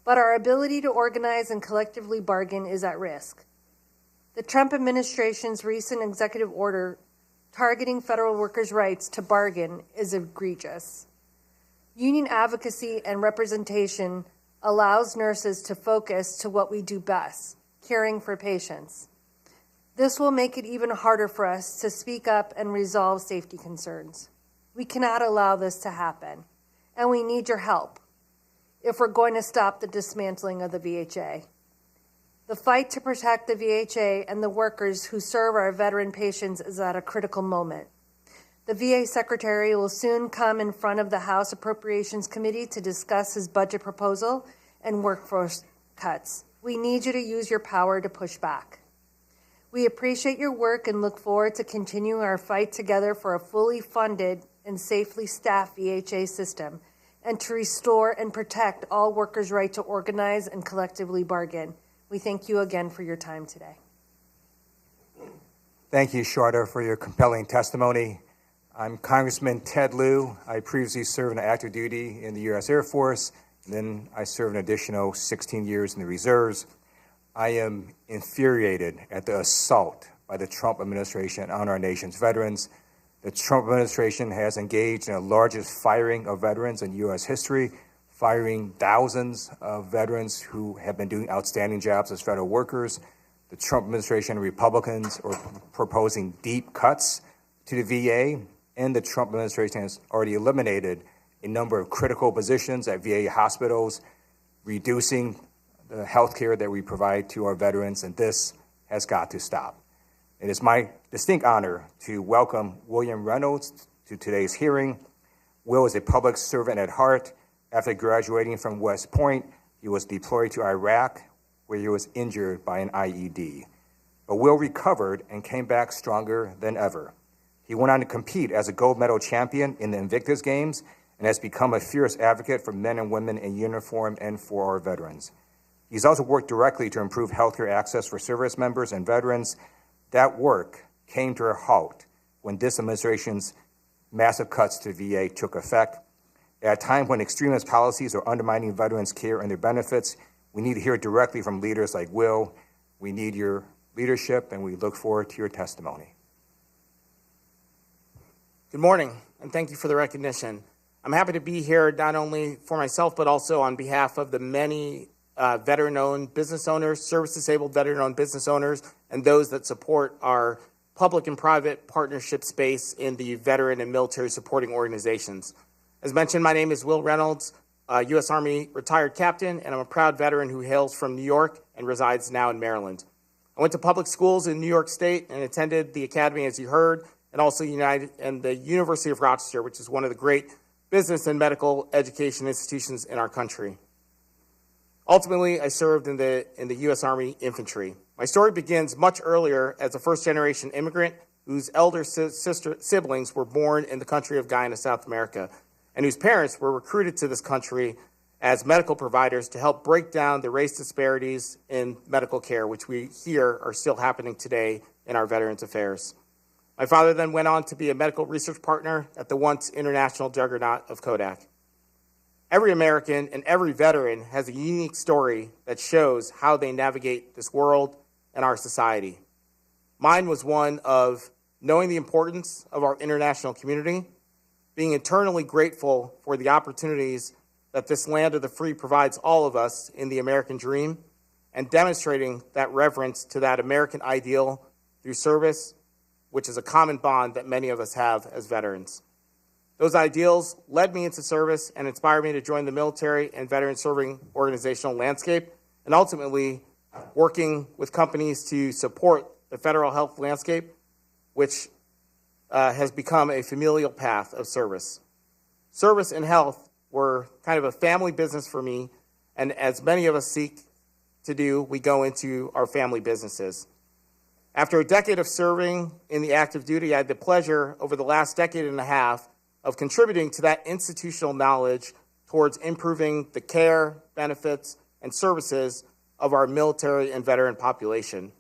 But our ability to organize and collectively bargain is at risk. The Trump administration's recent executive order targeting federal workers' rights to bargain is egregious. Union advocacy and representation allows nurses to focus to what we do best, caring for patients. This will make it even harder for us to speak up and resolve safety concerns. We cannot allow this to happen, and we need your help if we're going to stop the dismantling of the VHA. The fight to protect the VHA and the workers who serve our veteran patients is at a critical moment. The VA Secretary will soon come in front of the House Appropriations Committee to discuss his budget proposal and workforce cuts. We need you to use your power to push back. We appreciate your work and look forward to continuing our fight together for a fully funded and safely staffed VHA system and to restore and protect all workers' right to organize and collectively bargain. We thank you again for your time today. Thank you, Sharda, for your compelling testimony. I'm Congressman Ted Lieu. I previously served on active duty in the U.S. Air Force, and then I served an additional 16 years in the reserves. I am infuriated at the assault by the Trump administration on our nation's veterans. The Trump administration has engaged in the largest firing of veterans in U.S. history, firing thousands of veterans who have been doing outstanding jobs as federal workers. The Trump administration and Republicans are proposing deep cuts to the VA, and the Trump administration has already eliminated a number of critical positions at VA hospitals, reducing the health care that we provide to our veterans, and this has got to stop. It is my distinct honor to welcome William Reynolds to today's hearing. Will is a public servant at heart. After graduating from West Point, he was deployed to Iraq, where he was injured by an IED. But Will recovered and came back stronger than ever. He went on to compete as a gold medal champion in the Invictus Games and has become a fierce advocate for men and women in uniform and for our veterans. He's also worked directly to improve healthcare access for service members and veterans. That work came to a halt when this administration's massive cuts to VA took effect. At a time when extremist policies are undermining veterans' care and their benefits, we need to hear directly from leaders like Will. We need your leadership, and we look forward to your testimony. Good morning, and thank you for the recognition. I'm happy to be here not only for myself, but also on behalf of the many veteran-owned business owners, service-disabled veteran-owned business owners, and those that support our public and private partnership space in the veteran and military supporting organizations. As mentioned, my name is Will Reynolds, U.S. Army retired captain, and I'm a proud veteran who hails from New York and resides now in Maryland. I went to public schools in New York State and attended the academy, as you heard, and also the University of Rochester, which is one of the great business and medical education institutions in our country. Ultimately, I served in the U.S. Army Infantry. My story begins much earlier as a first-generation immigrant whose elder siblings were born in the country of Guyana, South America, and whose parents were recruited to this country as medical providers to help break down the race disparities in medical care, which we hear are still happening today in our Veterans Affairs. My father then went on to be a medical research partner at the once international juggernaut of Kodak. Every American and every veteran has a unique story that shows how they navigate this world and our society. Mine was one of knowing the importance of our international community, being eternally grateful for the opportunities that this land of the free provides all of us in the American dream, and demonstrating that reverence to that American ideal through service, which is a common bond that many of us have as veterans. Those ideals led me into service and inspired me to join the military and veteran serving organizational landscape, and ultimately working with companies to support the federal health landscape, which has become a familial path of service. Service and health were kind of a family business for me, and as many of us seek to do, we go into our family businesses. After a decade of serving in the active duty, I had the pleasure over the last decade and a half of contributing to that institutional knowledge towards improving the care, benefits, and services of our military and veteran population.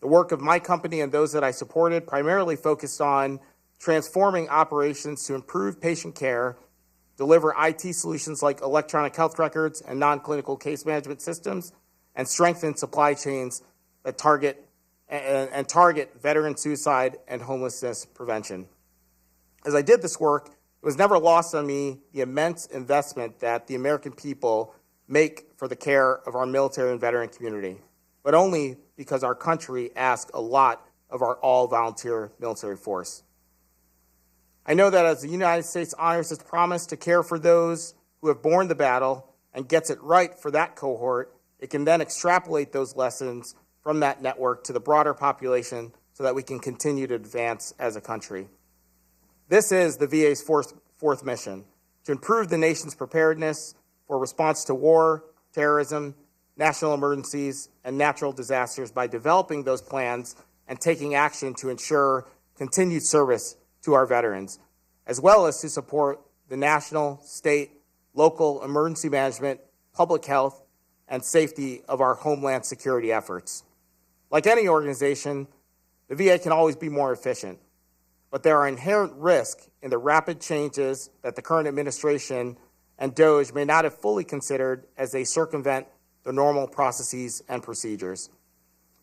The work of my company and those that I supported primarily focused on transforming operations to improve patient care, deliver IT solutions like electronic health records and non-clinical case management systems, and strengthen supply chains that target veteran suicide and homelessness prevention. As I did this work, it was never lost on me the immense investment that the American people make for the care of our military and veteran community, but only because our country asks a lot of our all-volunteer military force. I know that as the United States honors its promise to care for those who have borne the battle and gets it right for that cohort, it can then extrapolate those lessons from that network to the broader population so that we can continue to advance as a country. This is the VA's fourth mission, to improve the nation's preparedness for response to war, terrorism, national emergencies, and natural disasters by developing those plans and taking action to ensure continued service to our veterans, as well as to support the national, state, local emergency management, public health, and safety of our homeland security efforts. Like any organization, the VA can always be more efficient, but there are inherent risks in the rapid changes that the current administration and DOJ may not have fully considered as they circumvent the normal processes and procedures.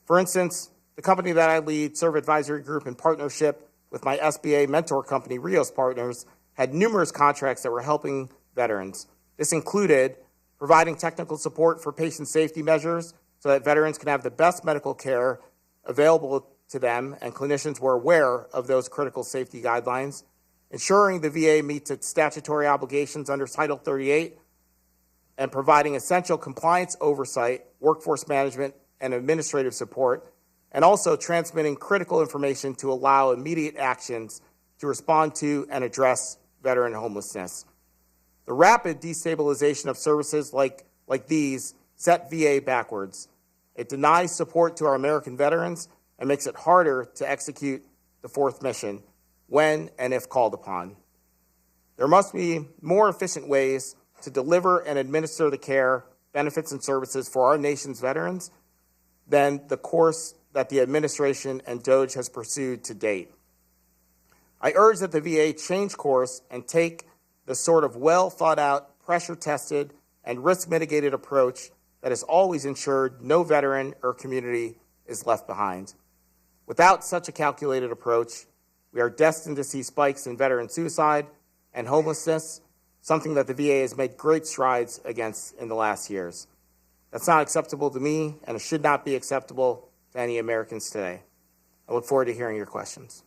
For instance, the company that I lead, Serve Advisory Group, in partnership with my SBA mentor company, Rios Partners, had numerous contracts that were helping veterans. This included providing technical support for patient safety measures so that veterans can have the best medical care available to them and clinicians were aware of those critical safety guidelines, ensuring the VA meets its statutory obligations under Title 38, and providing essential compliance oversight, workforce management, and administrative support, and also transmitting critical information to allow immediate actions to respond to and address veteran homelessness. The rapid destabilization of services like these set VA backwards. It denies support to our American veterans and makes it harder to execute the fourth mission when and if called upon. There must be more efficient ways to deliver and administer the care, benefits, and services for our nation's veterans than the course that the administration and DOJ has pursued to date. I urge that the VA change course and take the sort of well-thought-out, pressure-tested, and risk-mitigated approach that has always ensured no veteran or community is left behind. Without such a calculated approach, we are destined to see spikes in veteran suicide and homelessness, something that the VA has made great strides against in the last years. That's not acceptable to me, and it should not be acceptable to any Americans today. I look forward to hearing your questions.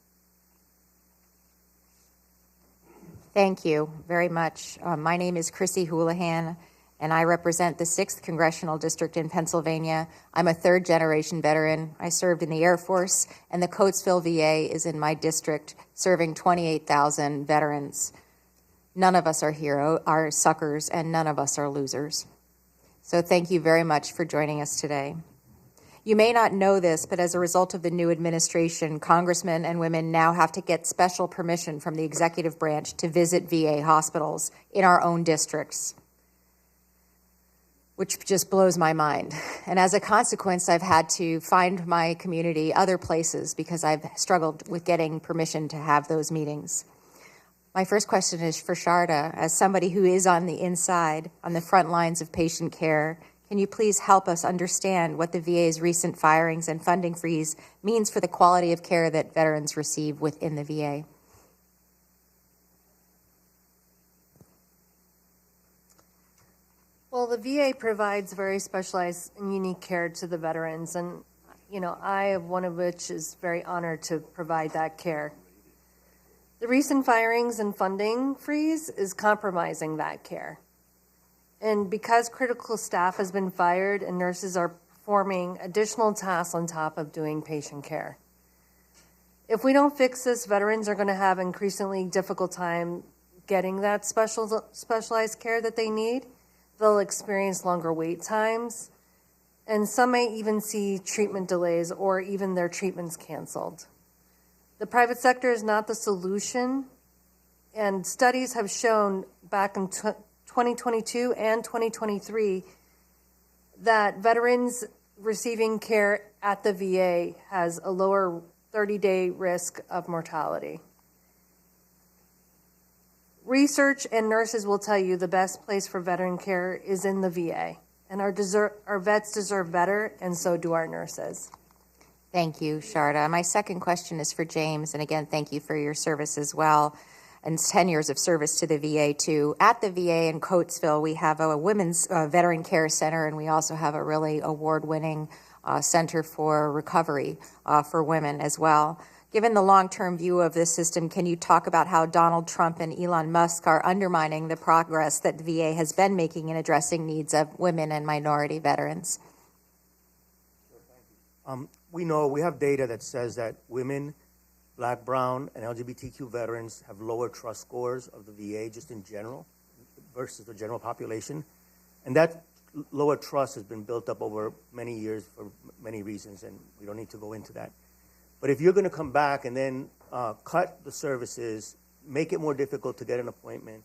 Thank you very much. My name is Chrissy Houlihan, and I represent the 6th Congressional District in Pennsylvania. I'm a third-generation veteran. I served in the Air Force, and the Coatesville VA is in my district, serving 28,000 veterans. None of us are suckers, and none of us are losers. So thank you very much for joining us today. You may not know this, but as a result of the new administration, congressmen and women now have to get special permission from the executive branch to visit VA hospitals in our own districts, which just blows my mind. And as a consequence, I've had to find my community other places because I've struggled with getting permission to have those meetings. My first question is for Sharda. As somebody who is on the inside, on the front lines of patient care, can you please help us understand what the VA's recent firings and funding freeze means for the quality of care that veterans receive within the VA? Well, the VA provides very specialized and unique care to the veterans, and I, one of which, is very honored to provide that care. The recent firings and funding freeze is compromising that care. And because critical staff has been fired and nurses are performing additional tasks on top of doing patient care. If we don't fix this, veterans are going to have increasingly difficult time getting that specialized care that they need. They'll experience longer wait times, and some may even see treatment delays or even their treatments canceled. The private sector is not the solution, and studies have shown back in 2022 and 2023 that veterans receiving care at the VA has a lower 30-day risk of mortality. Research and nurses will tell you the best place for veteran care is in the VA, and our vets deserve better, and so do our nurses. Thank you, Sharda. My second question is for James, and again, thank you for your service as well, and 10 years of service to the VA too. At the VA in Coatesville, we have a women's veteran care center, and we also have a really award-winning center for recovery for women as well. Given the long-term view of this system, can you talk about how Donald Trump and Elon Musk are undermining the progress that the VA has been making in addressing needs of women and minority veterans? We know, we have data that says that women Black, brown, and LGBTQ veterans have lower trust scores of the VA just in general versus the general population. And that lower trust has been built up over many years for many reasons, and we don't need to go into that. But if you're going to come back and then cut the services, make it more difficult to get an appointment,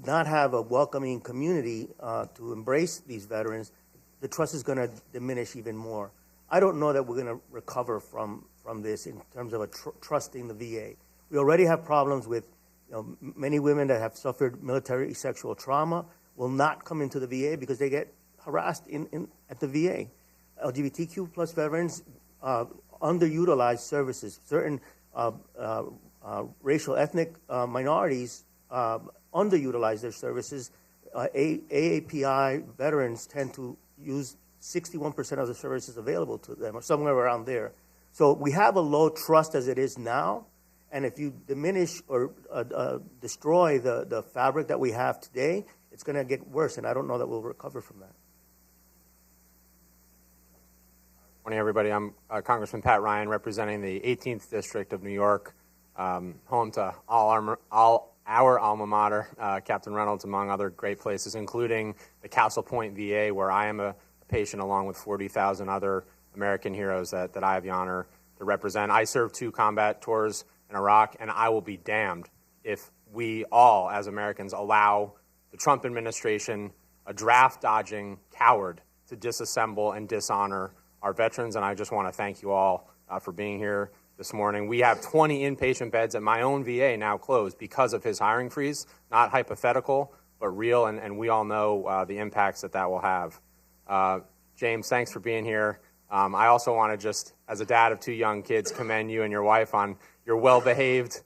not have a welcoming community to embrace these veterans, the trust is going to diminish even more. I don't know that we're going to recover from this in terms of trusting the VA. We already have problems with many women that have suffered military sexual trauma will not come into the VA because they get harassed at the VA. LGBTQ plus veterans underutilized services. Certain racial ethnic minorities underutilize their services. AAPI veterans tend to use 61% of the services available to them, or somewhere around there. So we have a low trust as it is now, and if you diminish or destroy the fabric that we have today, it's going to get worse, and I don't know that we'll recover from that. Morning, everybody. I'm Congressman Pat Ryan, representing the 18th District of New York, home to all our alma mater, Captain Reynolds, among other great places, including the Castle Point VA, where I am a patient along with 40,000 other American heroes that I have the honor to represent. I served 2 combat tours in Iraq, and I will be damned if we all, as Americans, allow the Trump administration, a draft-dodging coward, to disassemble and dishonor our veterans. And I just want to thank you all for being here this morning. We have 20 inpatient beds at my own VA now closed because of his hiring freeze, not hypothetical, but real, and we all know the impacts that will have. James, thanks for being here. I also want to just, as a dad of 2 young kids, commend you and your wife on your well-behaved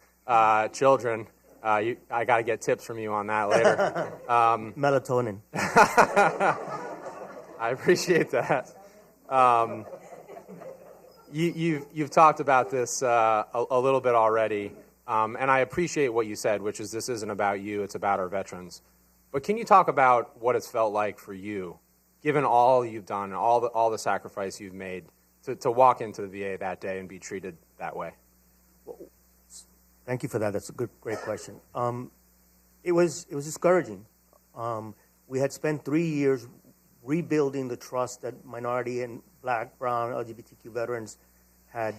children. I got to get tips from you on that later. Melatonin. I appreciate that. You've talked about this a little bit already, and I appreciate what you said, which is this isn't about you, it's about our veterans. But can you talk about what it's felt like for you, given all you've done, all the sacrifice you've made, to walk into the VA that day and be treated that way? Thank you for that. That's a great question. It was discouraging. We had spent 3 years rebuilding the trust that minority and Black, brown, LGBTQ veterans had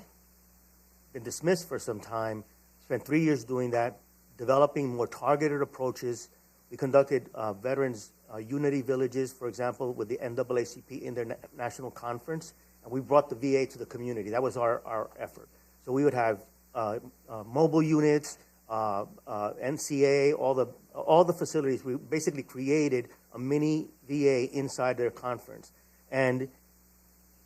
been dismissed for some time. Spent 3 years doing that, developing more targeted approaches. We conducted veterans unity villages, for example, with the NAACP in their national conference, and we brought the VA to the community. That was our effort. So we would have mobile units, NCA, all the facilities. We basically created a mini VA inside their conference. And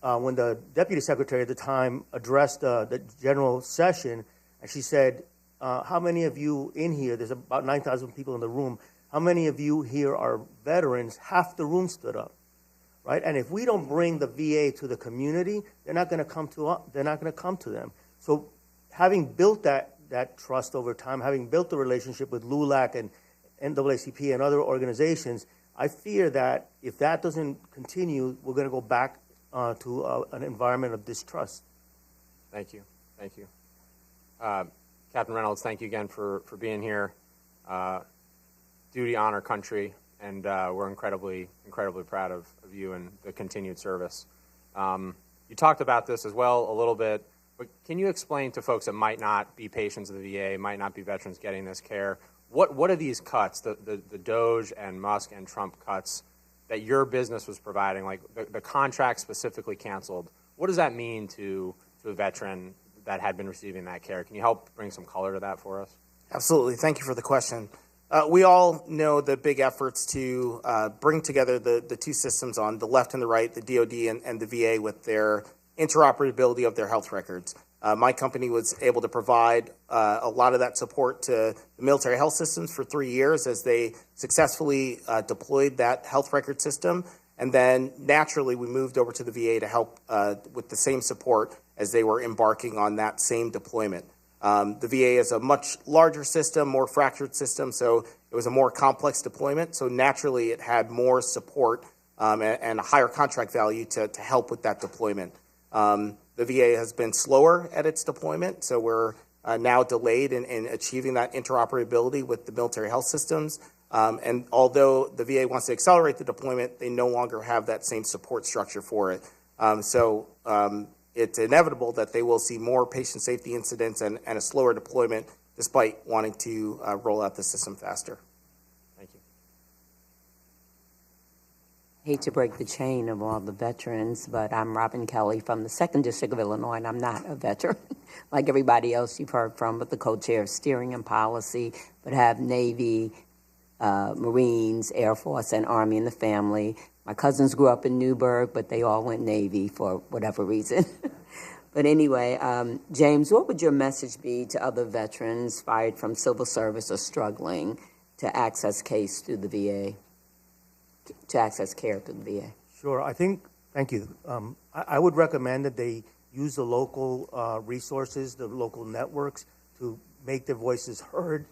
when the deputy secretary at the time addressed the general session, and she said, how many of you in here, there's about 9,000 people in the room, how many of you here are veterans? Half the room stood up, right? And if we don't bring the VA to the community, they're not going to come to us. They're not going to come to them. So having built that trust over time, having built the relationship with LULAC and NAACP and other organizations, I fear that if that doesn't continue, we're going to go back to an environment of distrust. Thank you. Thank you. Captain Reynolds, thank you again for being here. Duty, honor, country, and we're incredibly proud of you and the continued service. You talked about this as well a little bit, but can you explain to folks that might not be patients of the VA, might not be veterans getting this care, what are these cuts, the Doge and Musk and Trump cuts that your business was providing, like the contract specifically canceled? What does that mean to a veteran that had been receiving that care? Can you help bring some color to that for us? Absolutely. Thank you for the question. We all know the big efforts to bring together the 2 systems on the left and the right, the DoD and the VA, with their interoperability of their health records. My company was able to provide a lot of that support to the military health systems for 3 years as they successfully deployed that health record system. And then naturally we moved over to the VA to help with the same support as they were embarking on that same deployment. The VA is a much larger system, more fractured system, so it was a more complex deployment. So naturally it had more support and a higher contract value to help with that deployment. The VA has been slower at its deployment, so we're now delayed in achieving that interoperability with the military health systems. And although the VA wants to accelerate the deployment, they no longer have that same support structure for it. So it's inevitable that they will see more patient safety incidents and a slower deployment despite wanting to roll out the system faster. Thank you. Hate to break the chain of all the veterans, but I'm Robin Kelly from the 2nd District of Illinois, and I'm not a veteran like everybody else you've heard from, but the co-chair of steering and policy, but have Navy, Marines, Air Force, and Army in the family. My cousins grew up in Newburgh, but they all went Navy for whatever reason. But anyway, James, what would your message be to other veterans fired from civil service or struggling to access case through the VA, to access care through the VA? Sure. Thank you. I would recommend that they use the local resources, the local networks, to make their voices heard.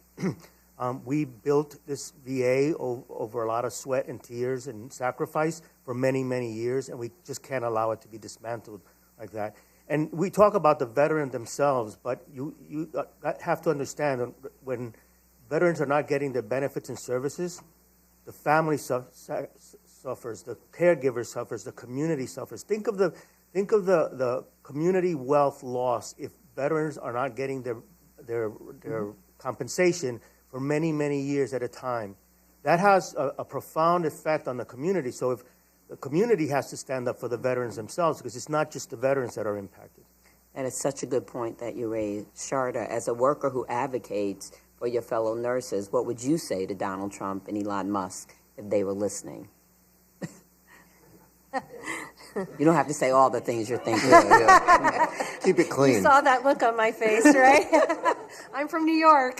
We built this VA over a lot of sweat and tears and sacrifice for many, many years, and we just can't allow it to be dismantled like that. And we talk about the veteran themselves, but you have to understand when veterans are not getting their benefits and services, the family suffers, the caregiver suffers, the community suffers. Think of the community wealth loss if veterans are not getting their compensation for many, many years at a time. That has a profound effect on the community. So if the community has to stand up for the veterans themselves, because it's not just the veterans that are impacted. And it's such a good point that you raised. Sharda, as a worker who advocates for your fellow nurses, what would you say to Donald Trump and Elon Musk if they were listening? You don't have to say all the things you're thinking. Keep it clean. You saw that look on my face, right? I'm from New York.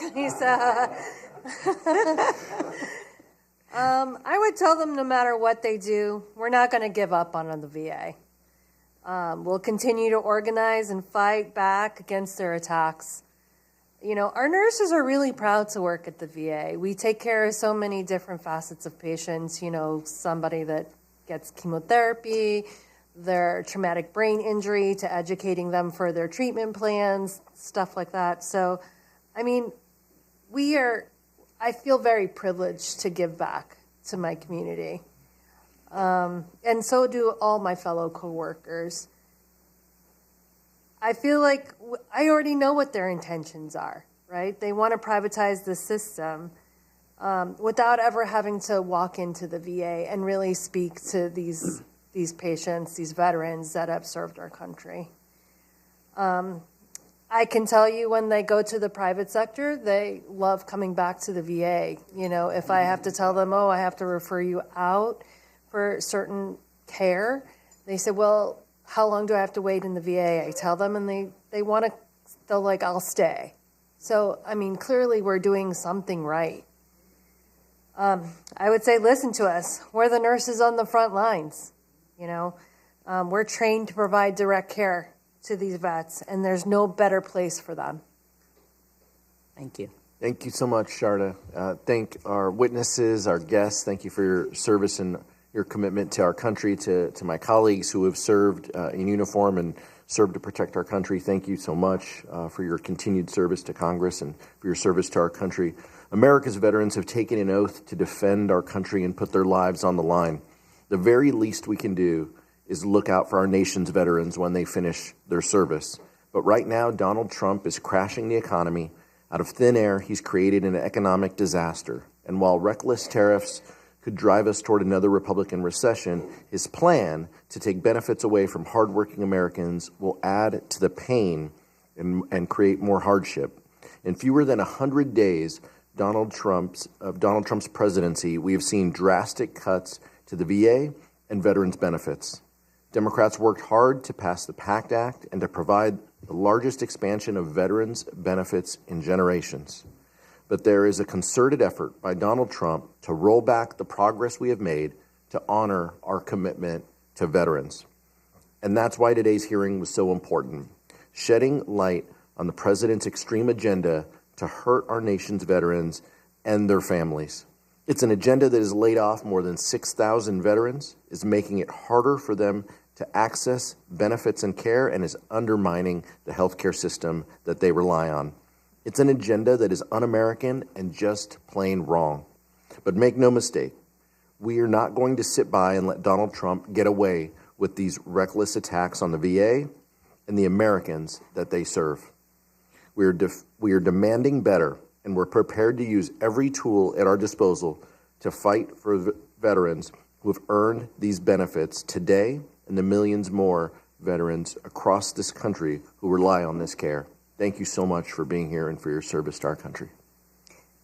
I would tell them no matter what they do, we're not going to give up on the VA. We'll continue to organize and fight back against their attacks. You know, our nurses are really proud to work at the VA. We take care of so many different facets of patients, you know, somebody that gets chemotherapy, their traumatic brain injury, to educating them for their treatment plans, stuff like that. So, I mean, I feel very privileged to give back to my community. And so do all my fellow coworkers. I feel like I already know what their intentions are, right? They want to privatize the system without ever having to walk into the VA and really speak to these patients, these veterans that have served our country. I can tell you when they go to the private sector, they love coming back to the VA. You know, if I have to tell them, I have to refer you out for certain care, they say, well, how long do I have to wait in the VA? I tell them, and they're like, I'll stay. So, I mean, clearly we're doing something right. I would say, listen to us. We're the nurses on the front lines. You know, we're trained to provide direct care to these vets, and there's no better place for them. Thank you. Thank you so much, Sharda. Thank our witnesses, our guests. Thank you for your service and your commitment to our country, to my colleagues who have served in uniform and served to protect our country. Thank you so much for your continued service to Congress and for your service to our country. America's veterans have taken an oath to defend our country and put their lives on the line. The very least we can do is look out for our nation's veterans when they finish their service. But right now, Donald Trump is crashing the economy. Out of thin air, he's created an economic disaster. And while reckless tariffs could drive us toward another Republican recession, his plan to take benefits away from hardworking Americans will add to the pain and create more hardship. In fewer than 100 days of Donald Trump's presidency, we have seen drastic cuts to the VA and veterans' benefits. Democrats worked hard to pass the PACT Act and to provide the largest expansion of veterans' benefits in generations. But there is a concerted effort by Donald Trump to roll back the progress we have made to honor our commitment to veterans. And that's why today's hearing was so important, shedding light on the president's extreme agenda to hurt our nation's veterans and their families. It's an agenda that has laid off more than 6,000 veterans, is making it harder for them to access benefits and care, and is undermining the healthcare system that they rely on. It's an agenda that is un-American and just plain wrong. But make no mistake, we are not going to sit by and let Donald Trump get away with these reckless attacks on the VA and the Americans that they serve. We are demanding better, and we're prepared to use every tool at our disposal to fight for veterans who have earned these benefits today and the millions more veterans across this country who rely on this care. Thank you so much for being here and for your service to our country.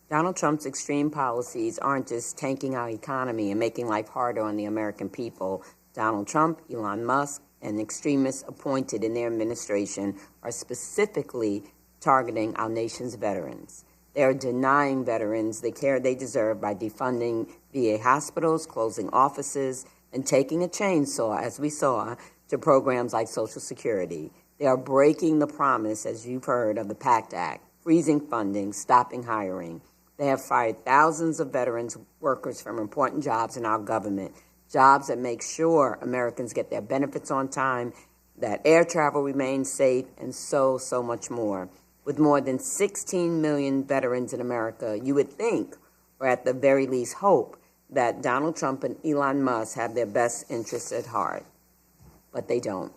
Donald Trump's extreme policies aren't just tanking our economy and making life harder on the American people. Donald Trump, Elon Musk, and extremists appointed in their administration are specifically targeting our nation's veterans. They are denying veterans the care they deserve by defunding VA hospitals, closing offices, and taking a chainsaw, as we saw, to programs like Social Security. They are breaking the promise, as you've heard, of the PACT Act, freezing funding, stopping hiring. They have fired thousands of veterans workers from important jobs in our government, jobs that make sure Americans get their benefits on time, that air travel remains safe, and so much more. With more than 16 million veterans in America, you would think, or at the very least hope, that Donald Trump and Elon Musk have their best interests at heart. But they don't.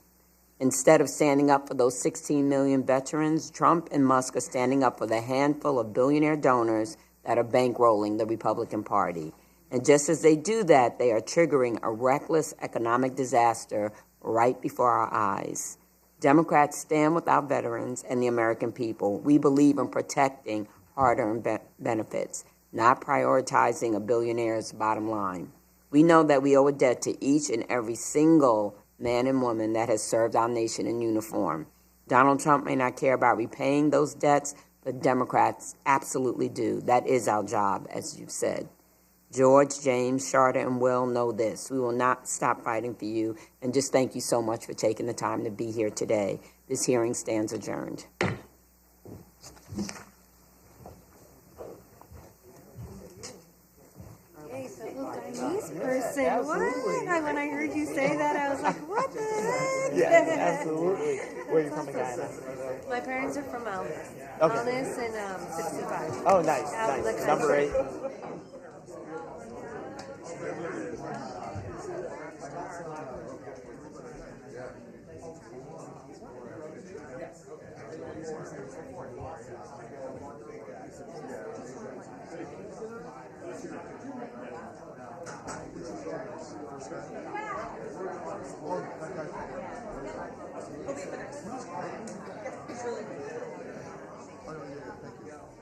Instead of standing up for those 16 million veterans, Trump and Musk are standing up for the handful of billionaire donors that are bankrolling the Republican Party. And just as they do that, they are triggering a reckless economic disaster right before our eyes. Democrats stand with our veterans and the American people. We believe in protecting hard-earned benefits, not prioritizing a billionaire's bottom line. We know that we owe a debt to each and every single man and woman that has served our nation in uniform. Donald Trump may not care about repaying those debts, but Democrats absolutely do. That is our job, as you've said. George, James, Sharda, and Will know this. We will not stop fighting for you, and just thank you so much for taking the time to be here today. This hearing stands adjourned. Hey, fellow Chinese person, what? When I heard you say that, I was like, what the heck? Yes, absolutely. Where are you from in Guyana? My parents are from Almas. Okay. Almas and 65. Oh, nice, Out in the nice. Number country. 8. Thank you.